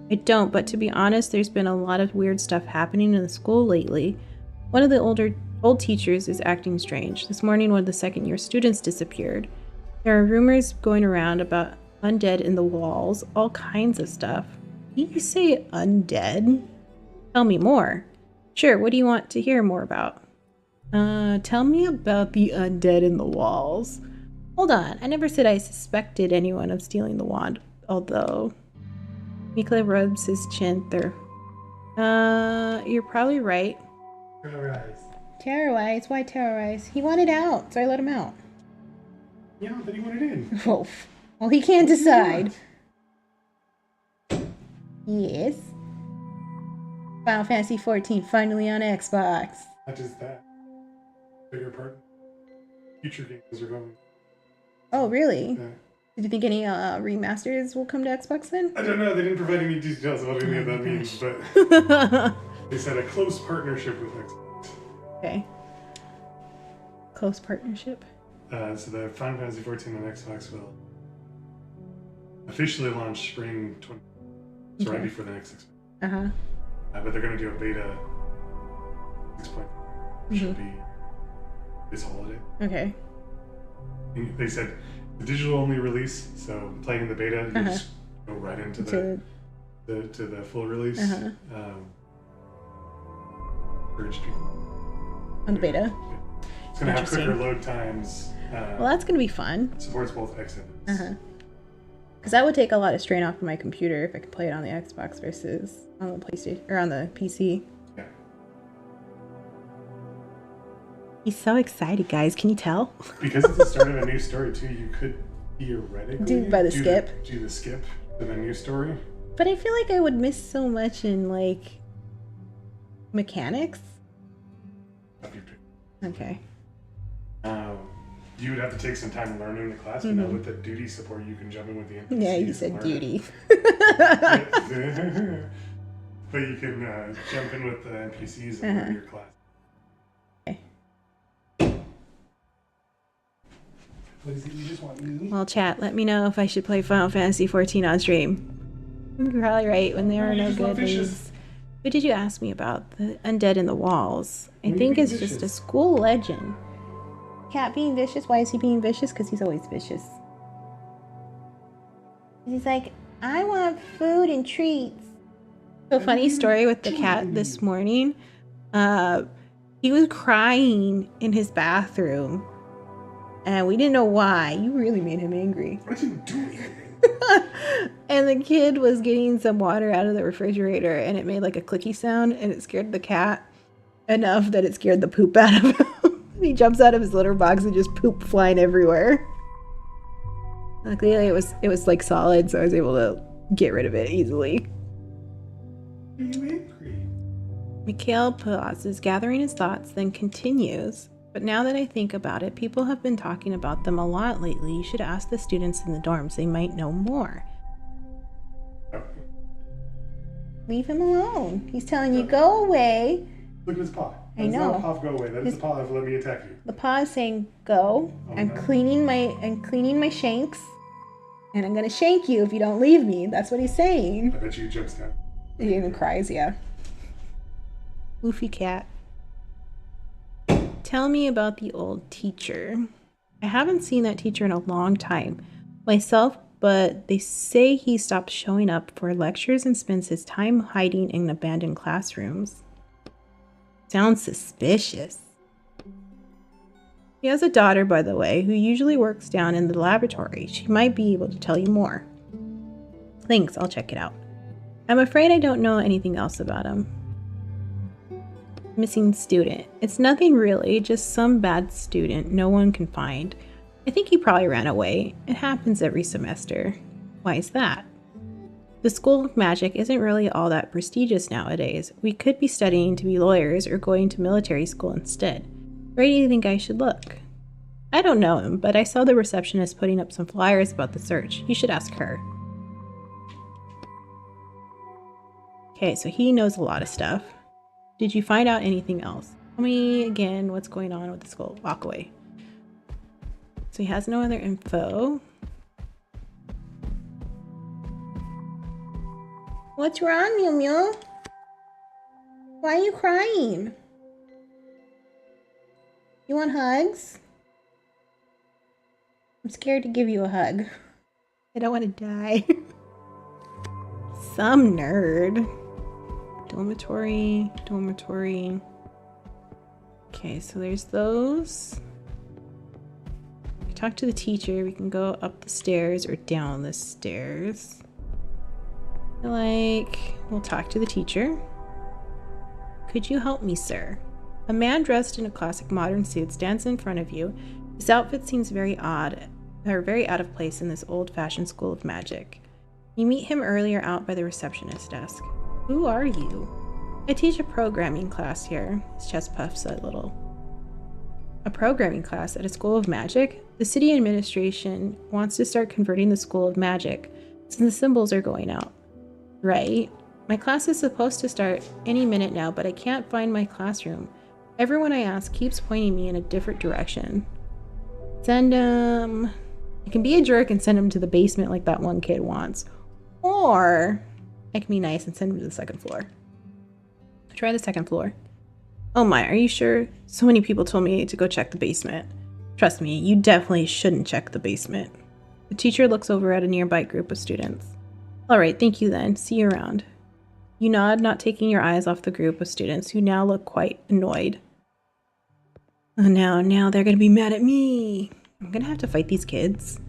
to be honest, there's been a lot of weird stuff happening in the school lately. One of the old teachers is acting strange. This morning, one of the second-year students disappeared. There are rumors going around about undead in the walls, all kinds of stuff. Did you say undead? Tell me more. Sure, what do you want to hear more about? Tell me about the undead in the walls. Hold on, I never said I suspected anyone of stealing the wand, although... Mikla rubs his chin. You're probably right. Terrorize. Terrorize? Why terrorize? He wanted out, so I let him out. Yeah, but he wanted in. Well, he can't decide. Yes. Final Fantasy XIV finally on Xbox. Not just that. Bigger part. Future games are going. Oh, really? Yeah. Did you think any remasters will come to Xbox then? I don't know. They didn't provide any details about any of that means, but they said a close partnership with Xbox. Okay. Close partnership. So the Final Fantasy XIV on Xbox will officially launch spring 20. So right before the next expansion. Uh-huh. But they're going to do a beta 6.0. Should be this holiday. Okay. And they said the digital only release, so playing in the beta, you just go right into the full release. Encourage people. On the beta? It's going to have quicker load times. Well, that's going to be fun. Supports both X and S. Because that would take a lot of strain off of my computer if I could play it on the Xbox versus on the PlayStation or on the PC. Yeah. He's so excited, guys. Can you tell? Because it's the start of a new story too, you could theoretically do the skip to the new story. But I feel like I would miss so much in like mechanics. Okay. You would have to take some time learning the class, but now with the duty support, you can jump in with the NPCs. Yeah, you said duty. But you can jump in with the NPCs and learn your class. Okay. What is it you just want me? Well, chat, let me know if I should play Final Fantasy 14 on stream. You're probably right. When there are no good leads. What did you ask me about? The undead in the walls. I think it's just a school legend. Cat being vicious? Why is he being vicious? Because he's always vicious. He's like, I want food and treats. So funny story with the cat this morning. He was crying in his bathroom. And we didn't know why. You really made him angry. I didn't do anything. And the kid was getting some water out of the refrigerator and it made like a clicky sound and it scared the cat enough that it scared the poop out of him. He jumps out of his litter box and just poop flying everywhere. Luckily it was like solid, so I was able to get rid of it easily. Are you angry? Mikhail pauses, gathering his thoughts, then continues. But now that I think about it, people have been talking about them a lot lately. You should ask the students in the dorms. They might know more. Oh. Leave him alone. He's telling you, go away. Look at his paw. I know. Not a paw of go away. That is the paw of let me attack you. The paw is saying, go. I'm cleaning my shanks. And I'm gonna shank you if you don't leave me. That's what he's saying. I bet you he jumps down. He even cries, yeah. Goofy cat. Tell me about the old teacher. I haven't seen that teacher in a long time myself, but they say he stopped showing up for lectures and spends his time hiding in abandoned classrooms. Sounds suspicious. He has a daughter, by the way, who usually works down in the laboratory. She might be able to tell you more. Thanks, I'll check it out. I'm afraid I don't know anything else about him. Missing student. It's nothing really, just some bad student no one can find. I think he probably ran away. It happens every semester. Why is that? The School of Magic isn't really all that prestigious nowadays. We could be studying to be lawyers or going to military school instead. Where do you think I should look? I don't know him, but I saw the receptionist putting up some flyers about the search. You should ask her. Okay, so he knows a lot of stuff. Did you find out anything else? Tell me again what's going on with the school. Walk away. So he has no other info. What's wrong, Mew Mew? Why are you crying? You want hugs? I'm scared to give you a hug. I don't want to die. Some nerd. Dormitory. Okay, so there's those. We talk to the teacher. We can go up the stairs or down the stairs. We'll talk to the teacher. Could you help me, sir? A man dressed in a classic modern suit stands in front of you. His outfit seems very odd, or very out of place in this old-fashioned school of magic. You meet him earlier out by the receptionist desk. Who are you? I teach a programming class here. His chest puffs a little. A programming class at a school of magic? The city administration wants to start converting the school of magic, since the symbols are going out. Right. My class is supposed to start any minute now, but I can't find my classroom. Everyone I ask keeps pointing me in a different direction. Send him... I can be a jerk and send him to the basement like that one kid wants. Or I can be nice and send him to the second floor. Try the second floor. Oh my, are you sure? So many people told me to go check the basement. Trust me, you definitely shouldn't check the basement. The teacher looks over at a nearby group of students. Alright, thank you then. See you around. You nod, not taking your eyes off the group of students who now look quite annoyed. Oh no, now they're gonna be mad at me. I'm gonna have to fight these kids.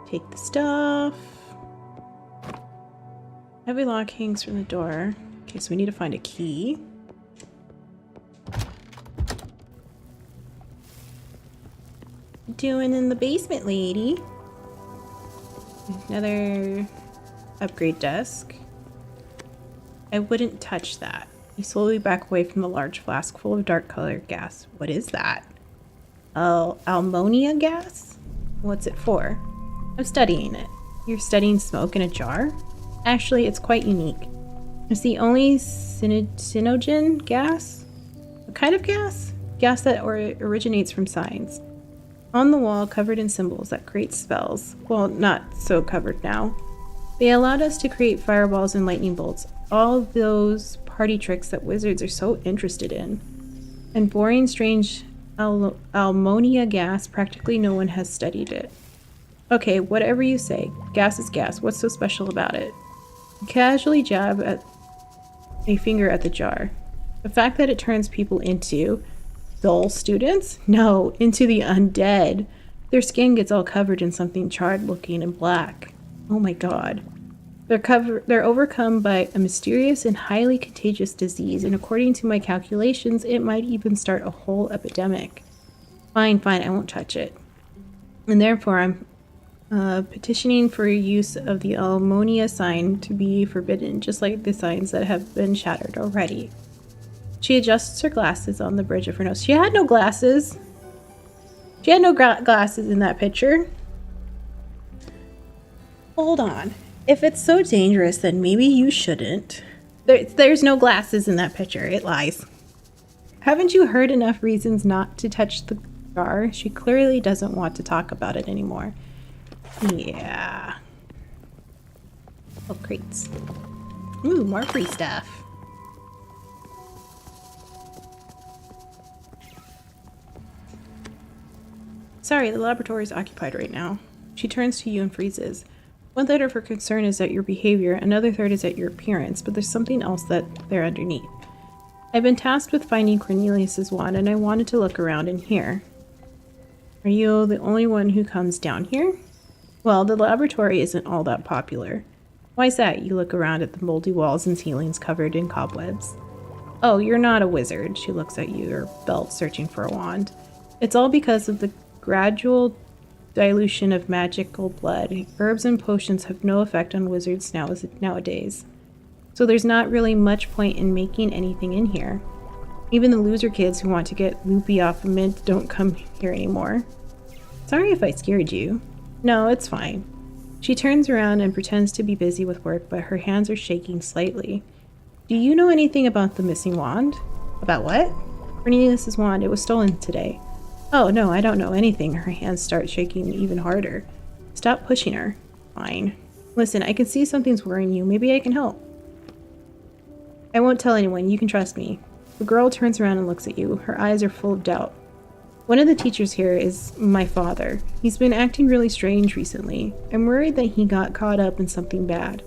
Take the stuff. Heavy lock hangs from the door. Okay, so we need to find a key. Doing in the basement, lady? Another upgrade desk. I wouldn't touch that. You slowly back away from the large flask full of dark colored gas. What is that? Oh, ammonia gas? What's it for? I'm studying it. You're studying smoke in a jar? Actually, it's quite unique. It's the only cyanogen gas? A kind of gas? Gas that originates from signs. On the wall, covered in symbols that create spells. Well, not so covered now. They allowed us to create fireballs and lightning bolts. All those party tricks that wizards are so interested in. And boring, strange ammonia gas, practically no one has studied it. Okay, whatever you say. Gas is gas. What's so special about it? Casually jab at a finger at the jar. The fact that it turns people into dull students? No, into the undead. Their skin gets all covered in something charred looking and black. Oh my god. They're overcome by a mysterious and highly contagious disease, and according to my calculations, it might even start a whole epidemic. Fine, I won't touch it. And therefore, I'm petitioning for use of the ammonia sign to be forbidden, just like the signs that have been shattered already. She adjusts her glasses on the bridge of her nose. She had no glasses. She had no glasses in that picture. Hold on. If it's so dangerous, then maybe you shouldn't. There's no glasses in that picture. It lies. Haven't you heard enough reasons not to touch the jar? She clearly doesn't want to talk about it anymore. Yeah. Oh, crates. Ooh, more free stuff. Sorry, the laboratory is occupied right now. She turns to you and freezes. 1/3 of her concern is at your behavior, another third is at your appearance, but there's something else there underneath. I've been tasked with finding Cornelius's wand, and I wanted to look around in here. Are you the only one who comes down here? Well, the laboratory isn't all that popular. Why's that? You look around at the moldy walls and ceilings covered in cobwebs. Oh, you're not a wizard. She looks at you, her belt, searching for a wand. It's all because of the gradual dilution of magical blood. Herbs and potions have no effect on wizards nowadays. So there's not really much point in making anything in here. Even the loser kids who want to get loopy off a mint don't come here anymore. Sorry if I scared you. No, it's fine. She turns around and pretends to be busy with work, but her hands are shaking slightly. Do you know anything about the missing wand? About what? Cornelius's wand. It was stolen today. Oh, no, I don't know anything. Her hands start shaking even harder. Stop pushing her. Fine. Listen, I can see something's worrying you. Maybe I can help. I won't tell anyone. You can trust me. The girl turns around and looks at you. Her eyes are full of doubt. One of the teachers here is my father. He's been acting really strange recently. I'm worried that he got caught up in something bad.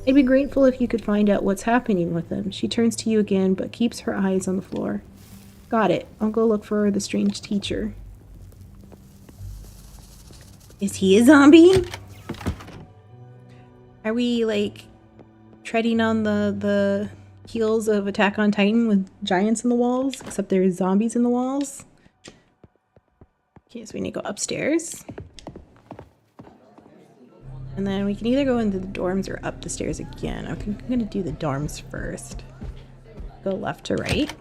I'd be grateful if you could find out what's happening with him. She turns to you again, but keeps her eyes on the floor. Got it. I'll go look for the strange teacher. Is he a zombie? Are we, like, treading on the heels of Attack on Titan with giants in the walls? Except there's zombies in the walls? Okay, so we need to go upstairs. And then we can either go into the dorms or up the stairs again. I think I'm going to do the dorms first. Go left to right.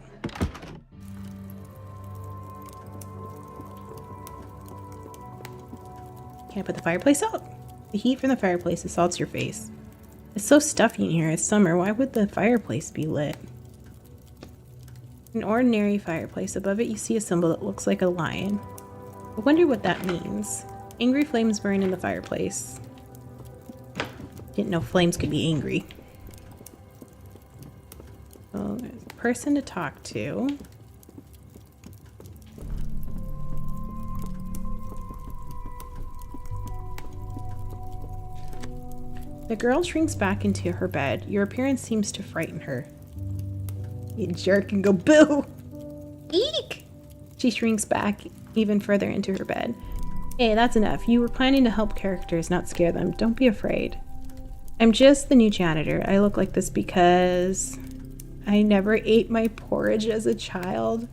Can I put the fireplace out? The heat from the fireplace assaults your face. It's so stuffy in here. It's summer. Why would the fireplace be lit? An ordinary fireplace. Above it you see a symbol that looks like a lion. I wonder what that means. Angry flames burn in the fireplace. Didn't know flames could be angry. Oh, there's a person to talk to. The girl shrinks back into her bed. Your appearance seems to frighten her. You jerk and go boo! Eek! She shrinks back even further into her bed. Hey, that's enough. You were planning to help characters, not scare them. Don't be afraid. I'm just the new janitor. I look like this because I never ate my porridge as a child.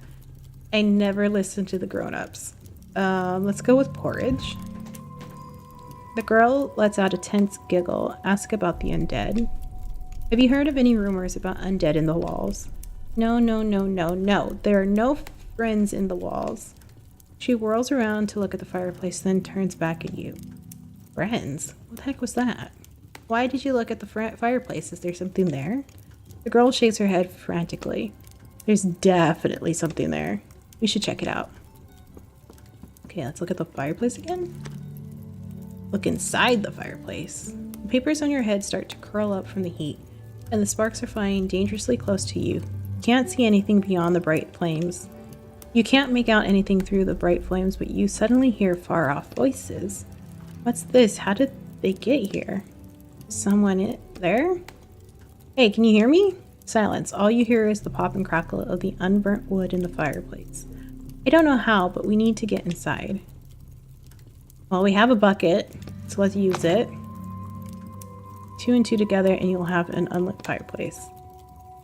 I never listened to the grown-ups. Let's go with porridge. The girl lets out a tense giggle. Ask about the undead. Have you heard of any rumors about undead in the walls? No, no, no, no, no. There are no friends in the walls. She whirls around to look at the fireplace, then turns back at you. Friends? What the heck was that? Why did you look at the fireplace? Is there something there? The girl shakes her head frantically. There's definitely something there. We should check it out. Okay, let's look at the fireplace again. Look inside the fireplace. The papers on your head start to curl up from the heat, and the sparks are flying dangerously close to you. You can't see anything beyond the bright flames. You can't make out anything through the bright flames, but you suddenly hear far-off voices. What's this? How did they get here? Someone there? Hey, can you hear me? Silence. All you hear is the pop and crackle of the unburnt wood in the fireplace. I don't know how, but we need to get inside. Well, we have a bucket, so let's use it. 2 and 2 together and you'll have an unlit fireplace.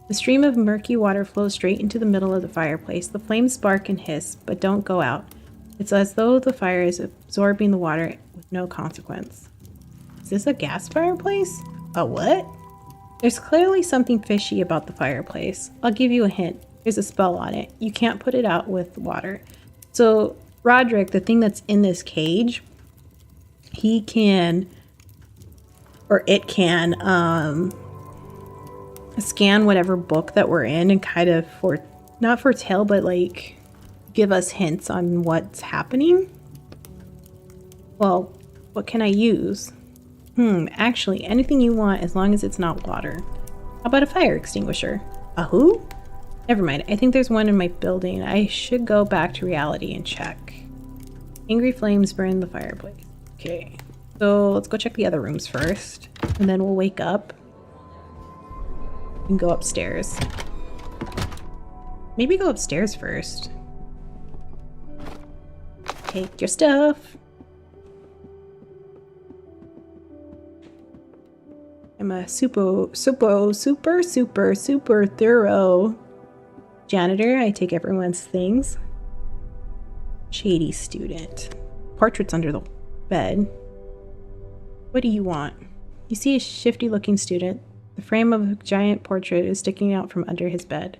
The stream of murky water flows straight into the middle of the fireplace. The flames spark and hiss, but don't go out. It's as though the fire is absorbing the water with no consequence. Is this a gas fireplace? A what? There's clearly something fishy about the fireplace. I'll give you a hint. There's a spell on it. You can't put it out with water. So, Roderick, the thing that's in this cage, he can, or it can, scan whatever book that we're in and kind of, not foretell, but like give us hints on what's happening. Well, what can I use? Actually, anything you want as long as it's not water. How about a fire extinguisher? A who? Never mind, I think there's one in my building. I should go back to reality and check. Angry flames burn the fireplace. Okay, so let's go check the other rooms first, and then we'll wake up and go upstairs. Maybe go upstairs first. Take your stuff. I'm a super thorough janitor. I take everyone's things. Shady student. Portraits under the bed. What do you want? You see a shifty looking student. The frame of a giant portrait is sticking out from under his bed.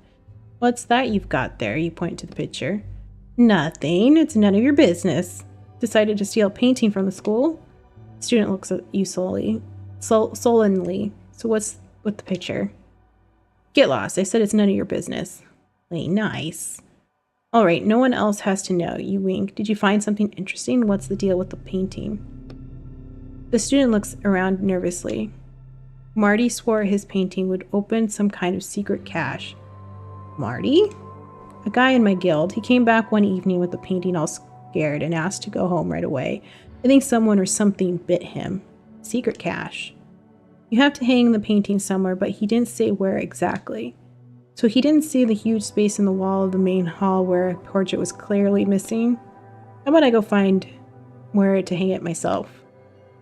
What's that you've got there? You point to the picture. Nothing. It's none of your business. Decided to steal a painting from the school? The student looks at you sullenly. So what's with the picture? Get lost. I said it's none of your business. Play nice. Alright, no one else has to know. You wink. Did you find something interesting? What's the deal with the painting? The student looks around nervously. Marty swore his painting would open some kind of secret cache. Marty? A guy in my guild. He came back one evening with the painting all scared and asked to go home right away. I think someone or something bit him. Secret cache. You have to hang the painting somewhere, but he didn't say where exactly. So he didn't see the huge space in the wall of the main hall where a portrait was clearly missing. How about I go find where to hang it myself?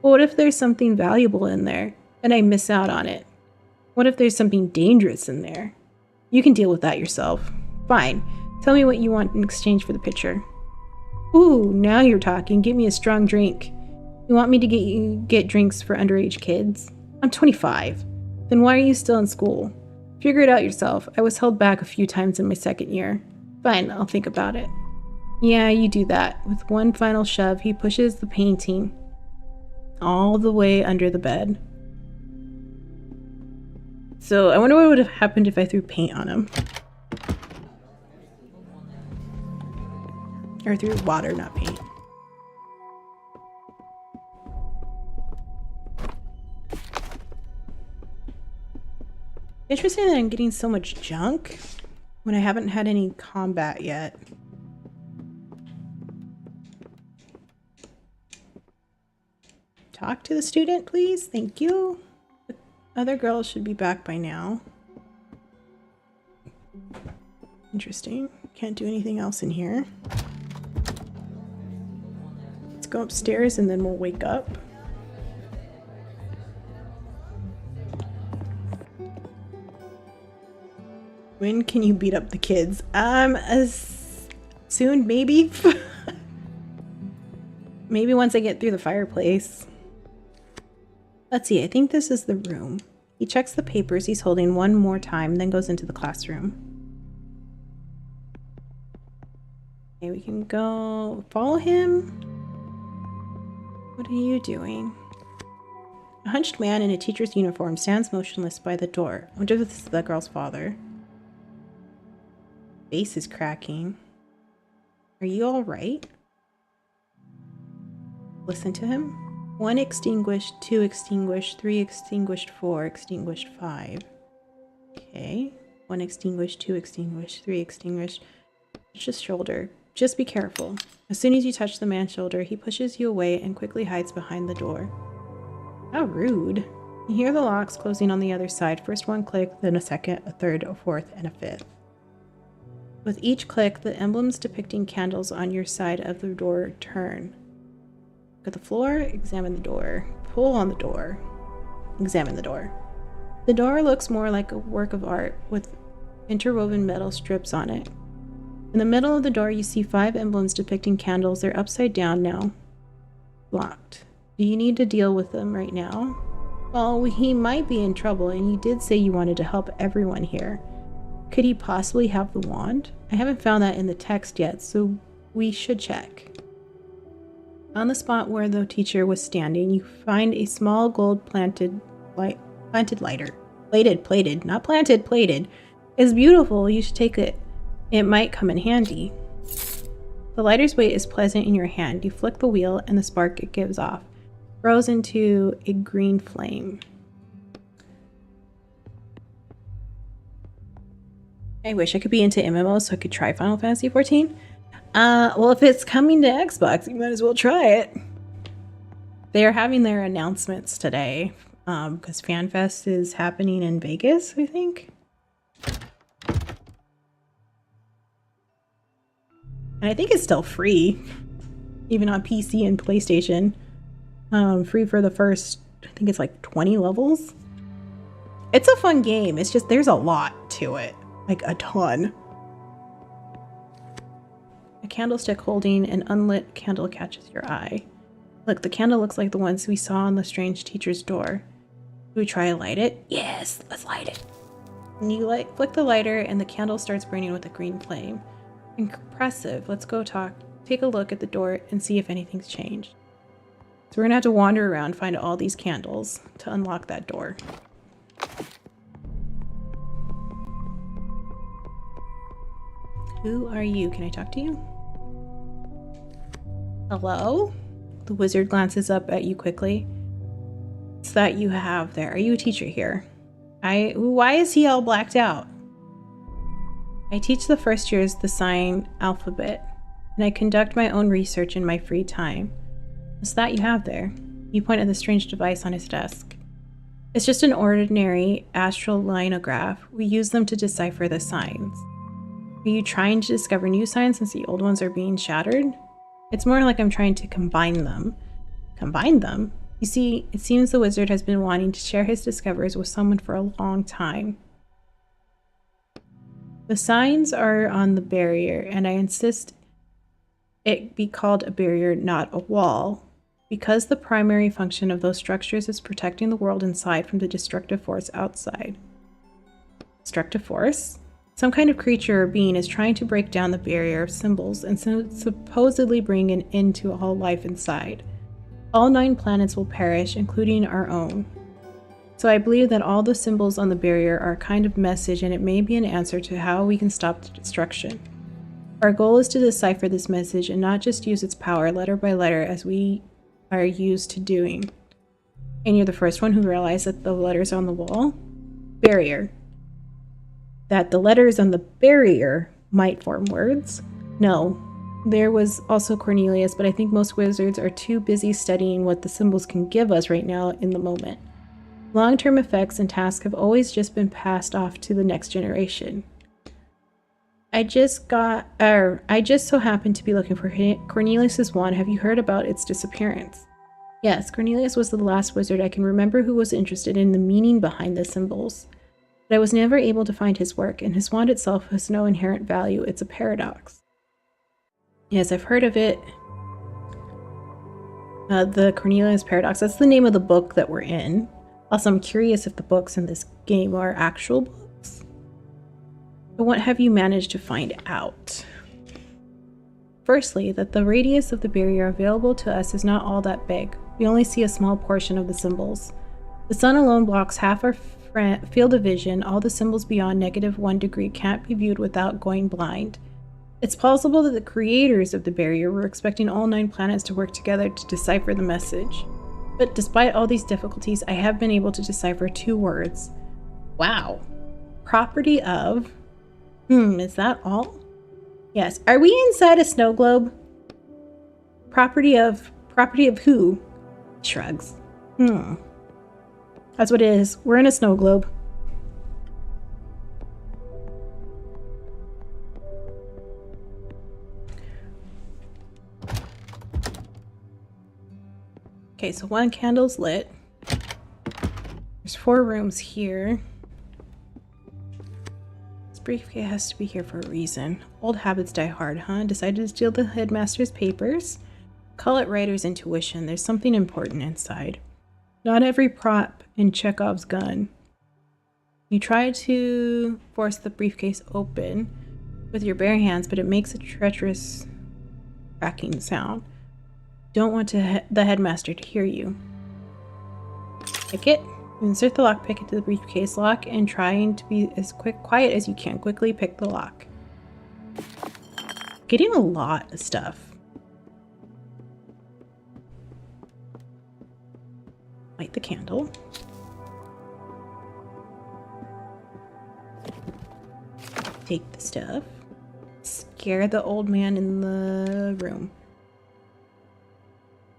Well, what if there's something valuable in there and I miss out on it? What if there's something dangerous in there? You can deal with that yourself. Fine. Tell me what you want in exchange for the picture. Ooh, now you're talking. Give me a strong drink. You want me to get drinks for underage kids? I'm 25. Then why are you still in school? Figure it out yourself. I was held back a few times in my second year. Fine, I'll think about it. Yeah, you do that. With one final shove, he pushes the painting all the way under the bed. So I wonder what would have happened if I threw paint on him. Or threw water, not paint. Interesting that I'm getting so much junk when I haven't had any combat yet. Talk to the student, please. Thank you. The other girls should be back by now. Interesting. Can't do anything else in here. Let's go upstairs and then we'll wake up. When can you beat up the kids? As soon, maybe. Maybe once I get through the fireplace. Let's see, I think this is the room. He checks the papers he's holding one more time, then goes into the classroom. Okay, we can go follow him. What are you doing? A hunched man in a teacher's uniform stands motionless by the door. I wonder if this is the girl's father. Face is cracking. Are you all right? Listen to him. 1 extinguished, 2 extinguished, 3 extinguished, 4 extinguished, 5. Okay. 1 extinguished, 2 extinguished, 3 extinguished. Touch his shoulder. Just be careful. As soon as you touch the man's shoulder, he pushes you away and quickly hides behind the door. How rude. You hear the locks closing on the other side. First one click, then a second, a third, a fourth, and a fifth. With each click, the emblems depicting candles on your side of the door turn. Look at the floor, examine the door. Pull on the door. Examine the door. The door looks more like a work of art with interwoven metal strips on it. In the middle of the door, you see 5 emblems depicting candles. They're upside down now. Locked. Do you need to deal with them right now? Well, he might be in trouble, and you did say you wanted to help everyone here. Could he possibly have the wand? I haven't found that in the text yet, so we should check. On the spot where the teacher was standing, you find a small gold plated lighter. Plated, not planted, plated. It's beautiful, you should take it. It might come in handy. The lighter's weight is pleasant in your hand. You flick the wheel and the spark it gives off grows into a green flame. I wish I could be into MMOs so I could try Final Fantasy XIV. Well, if it's coming to Xbox, you might as well try it. They are having their announcements today because FanFest is happening in Vegas, I think. And I think it's still free, even on PC and PlayStation. Free for the first, I think it's like 20 levels. It's a fun game. It's just there's a lot to it. Like a ton. A candlestick holding an unlit candle catches your eye. Look, the candle looks like the ones we saw on the strange teacher's door. Do we try to light it? Yes, let's light it. And you flick the lighter and the candle starts burning with a green flame. Impressive. Let's go take a look at the door and see if anything's changed. So we're gonna have to wander around, find all these candles to unlock that door. Who are you? Can I talk to you? Hello? The wizard glances up at you quickly. What's that you have there? Are you a teacher here? Why is he all blacked out? I teach the first years the sign alphabet, and I conduct my own research in my free time. What's that you have there? You point at the strange device on his desk. It's just an ordinary astral linograph. We use them to decipher the signs. Are you trying to discover new signs since the old ones are being shattered? It's more like I'm trying to combine them. Combine them? You see, it seems the wizard has been wanting to share his discoveries with someone for a long time. The signs are on the barrier, and I insist it be called a barrier, not a wall, because the primary function of those structures is protecting the world inside from the destructive force outside. Destructive force? Some kind of creature or being is trying to break down the barrier of symbols and supposedly bring an end to all life inside. All 9 planets will perish, including our own. So I believe that all the symbols on the barrier are a kind of message, and it may be an answer to how we can stop the destruction. Our goal is to decipher this message and not just use its power letter by letter as we are used to doing. And you're the first one who realized that the letters on the wall? Barrier. that the letters on the barrier might form words. No, there was also Cornelius, but I think most wizards are too busy studying what the symbols can give us right now in the moment. Long-term effects and tasks have always just been passed off to the next generation. I just so happened to be looking for Cornelius's wand. Have you heard about its disappearance? Yes, Cornelius was the last wizard I can remember who was interested in the meaning behind the symbols. But I was never able to find his work, and his wand itself has no inherent value. It's a paradox. Yes, I've heard of it. The Kornelius Paradox. That's the name of the book that we're in. Also, I'm curious if the books in this game are actual books. But what have you managed to find out? Firstly, that the radius of the barrier available to us is not all that big. We only see a small portion of the symbols. The sun alone blocks half our field of vision. All the symbols beyond -1 degree can't be viewed without going blind. It's plausible that the creators of the barrier were expecting all 9 planets to work together to decipher the message. But despite all these difficulties, I have been able to decipher 2 words. Wow. Property of... is that all? Yes. Are we inside a snow globe? Property of who? Shrugs. That's what it is. We're in a snow globe. Okay, so 1 candle's lit. There's 4 rooms here. This briefcase has to be here for a reason. Old habits die hard, huh? Decided to steal the headmaster's papers? Call it writer's intuition. There's something important inside. Not every prop in Chekhov's gun. You try to force the briefcase open with your bare hands, but it makes a treacherous cracking sound. Don't want the headmaster to hear you. Pick it. Insert the lockpick into the briefcase lock and trying to be as quiet as you can. Quickly pick the lock. Getting a lot of stuff. Light the candle. Take the stuff. Scare the old man in the room.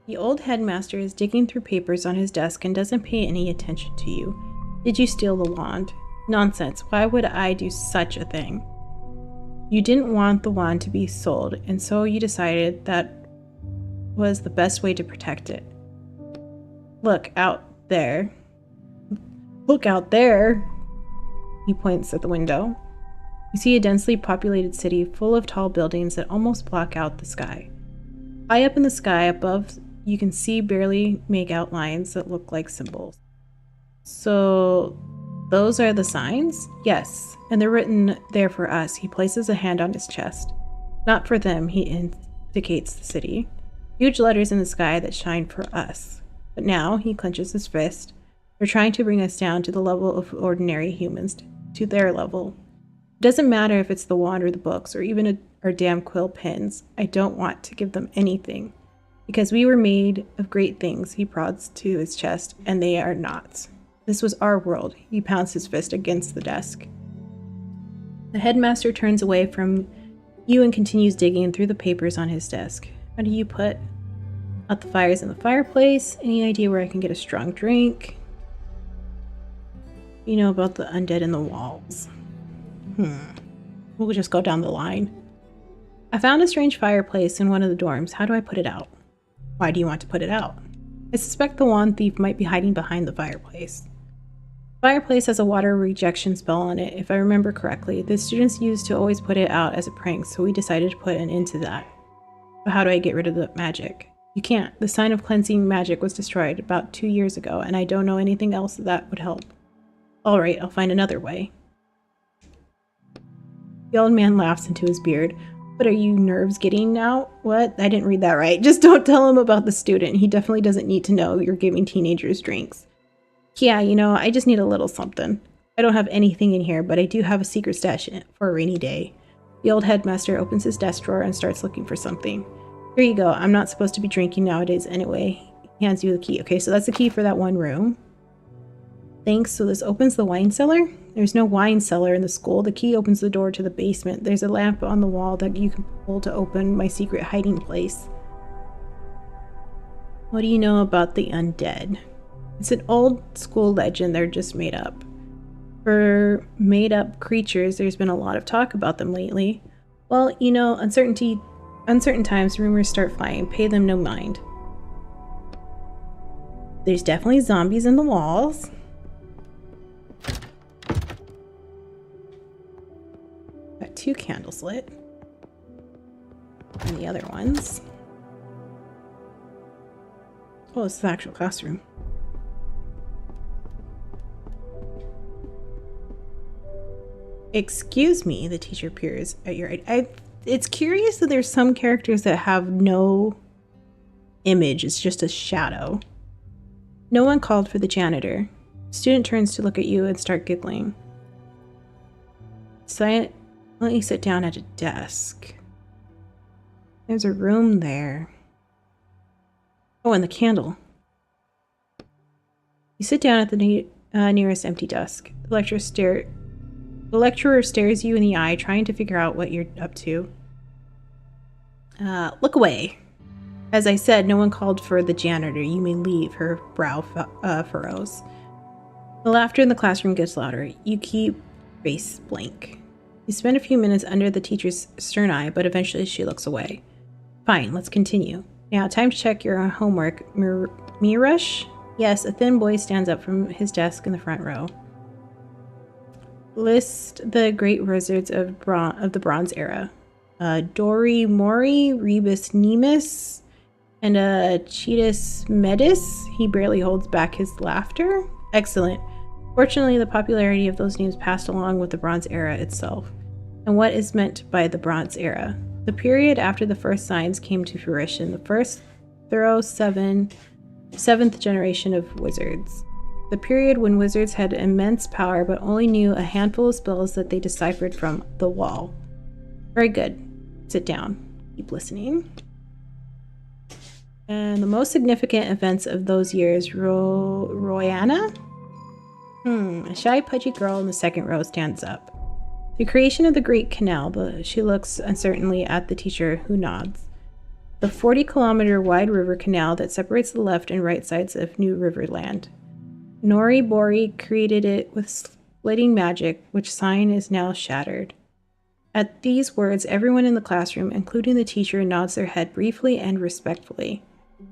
The old headmaster is digging through papers on his desk and doesn't pay any attention to you. Did you steal the wand? Nonsense. Why would I do such a thing? You didn't want the wand to be sold, and so you decided that was the best way to protect it. Look out there. Look out there! He points at the window. You see a densely populated city full of tall buildings that almost block out the sky. High up in the sky above, you can barely make out lines that look like symbols. So, those are the signs? Yes, and they're written there for us. He places a hand on his chest. Not for them, he indicates the city. Huge letters in the sky that shine for us. But now, he clenches his fist. They're trying to bring us down to the level of ordinary humans, to their level. It doesn't matter if it's the wand or the books, or even our damn quill pens. I don't want to give them anything. Because we were made of great things, he prods to his chest, and they are not. This was our world. He pounds his fist against the desk. The headmaster turns away from you and continues digging through the papers on his desk. How do you put out the fires in the fireplace? Any idea where I can get a strong drink? You know about the undead in the walls. We'll just go down the line. I found a strange fireplace in one of the dorms. How do I put it out? Why do you want to put it out? I suspect the wand thief might be hiding behind the fireplace. The fireplace has a water rejection spell on it, if I remember correctly. The students used to always put it out as a prank, so we decided to put an end to that. But how do I get rid of the magic? You can't. The sign of cleansing magic was destroyed about 2 years ago, and I don't know anything else that would help. Alright, I'll find another way. The old man laughs into his beard. What are you nerves getting now? What? I didn't read that right. Just don't tell him about the student. He definitely doesn't need to know you're giving teenagers drinks. Yeah, you know, I just need a little something. I don't have anything in here, but I do have a secret stash in it for a rainy day. The old headmaster opens his desk drawer and starts looking for something. Here you go. I'm not supposed to be drinking nowadays anyway. He hands you the key. Okay, so that's the key for that one room. Thanks. So this opens the wine cellar? There's no wine cellar in the school. The key opens the door to the basement. There's a lamp on the wall that you can pull to open my secret hiding place. What do you know about the undead? It's an old school legend they're just made up. For made-up creatures, there's been a lot of talk about them lately. Well, you know, uncertain times, rumors start flying. Pay them no mind. There's definitely zombies in the walls. Got 2 candles lit. And the other ones. Oh, it's the actual classroom. Excuse me, the teacher peers at your right. It's curious that there's some characters that have no image. It's just a shadow. No one called for the janitor. Student turns to look at you and start giggling. Silently sit down at a desk. There's a room there. Oh, and the candle. You sit down at the nearest empty desk. The lecturer stares you in the eye, trying to figure out what you're up to. Look away. As I said, no one called for the janitor. You may leave. Her brow furrows. The laughter in the classroom gets louder. You keep face blank. You spend a few minutes under the teacher's stern eye, but eventually she looks away. Fine, let's continue. Now, time to check your homework. Mirush? Yes, a thin boy stands up from his desk in the front row. List the great wizards of the Bronze Era. Dori Mori, Rebus Nemus, and Cheetus Medis. He barely holds back his laughter. Excellent. Fortunately, the popularity of those names passed along with the Bronze Era itself. And what is meant by the Bronze Era? The period after the first signs came to fruition, the first thorough seventh generation of wizards. The period when wizards had immense power but only knew a handful of spells that they deciphered from the wall. Very good. Sit down. Keep listening. And the most significant events of those years, Royana? A shy, pudgy girl in the second row stands up. The creation of the Great Canal. She looks uncertainly at the teacher, who nods. The 40-kilometer wide river canal that separates the left and right sides of New Riverland. Nori Bori created it with splitting magic, which sign is now shattered. At these words, everyone in the classroom, including the teacher, nods their head briefly and respectfully.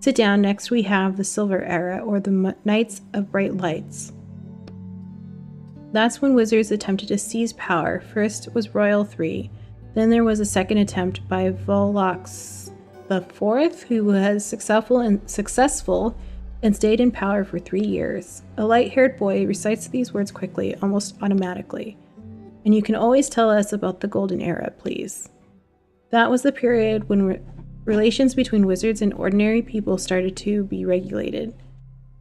Sit down. Next we have the Silver Era, or the Knights of Bright Lights. That's when wizards attempted to seize power. First was Royal 3, then there was a second attempt by Volox IV, who was successful and stayed in power for 3 years. A light-haired boy recites these words quickly, almost automatically. And you can always tell us about the Golden Era, please. That was the period when relations between wizards and ordinary people started to be regulated.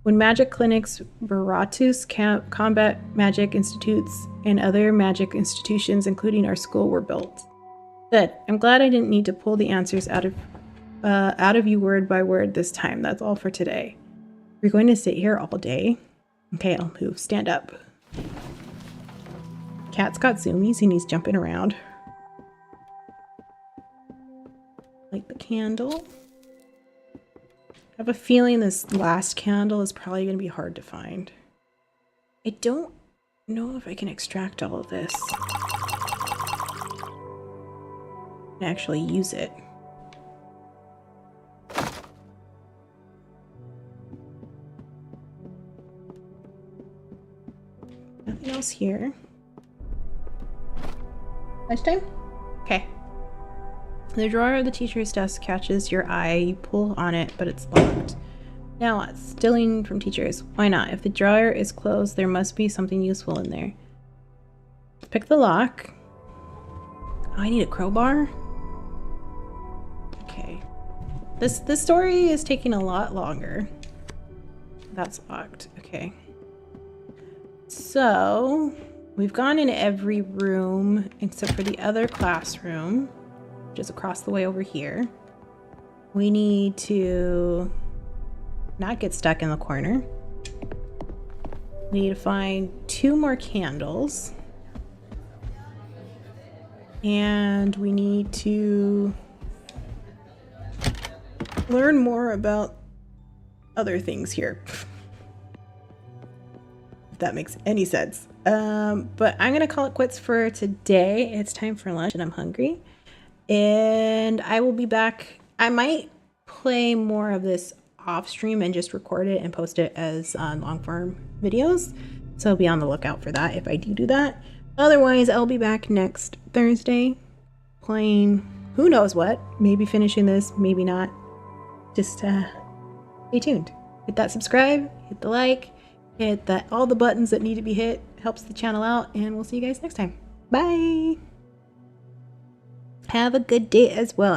When magic clinics, Baratus, combat magic institutes, and other magic institutions, including our school, were built. Good. I'm glad I didn't need to pull the answers out of you word by word this time. That's all for today. We're going to sit here all day. Okay, I'll move. Stand up. Cat's got zoomies and he's jumping around. Light the candle. I have a feeling this last candle is probably going to be hard to find. I don't know if I can extract all of this and actually use it. Nothing else here. Lunchtime? Okay. The drawer of the teacher's desk catches your eye. You pull on it, but it's locked. Now what? Stealing from teachers. Why not? If the drawer is closed, there must be something useful in there. Pick the lock. Oh, I need a crowbar? Okay. This story is taking a lot longer. That's locked. Okay. So, we've gone in every room except for the other classroom, which is across the way over here. We need to not get stuck in the corner. We need to find 2 more candles. And we need to learn more about other things here. If that makes any sense. But I'm gonna call it quits for today. It's time for lunch and I'm hungry. And I will be back. I might play more of this off stream and just record it and post it as long form videos. So be on the lookout for that if I do that. Otherwise, I'll be back next Thursday playing who knows what. Maybe finishing this, maybe not. Just stay tuned. Hit that subscribe, hit the like, hit all the buttons that need to be hit. Helps the channel out, and we'll see you guys next time. Bye! Have a good day as well,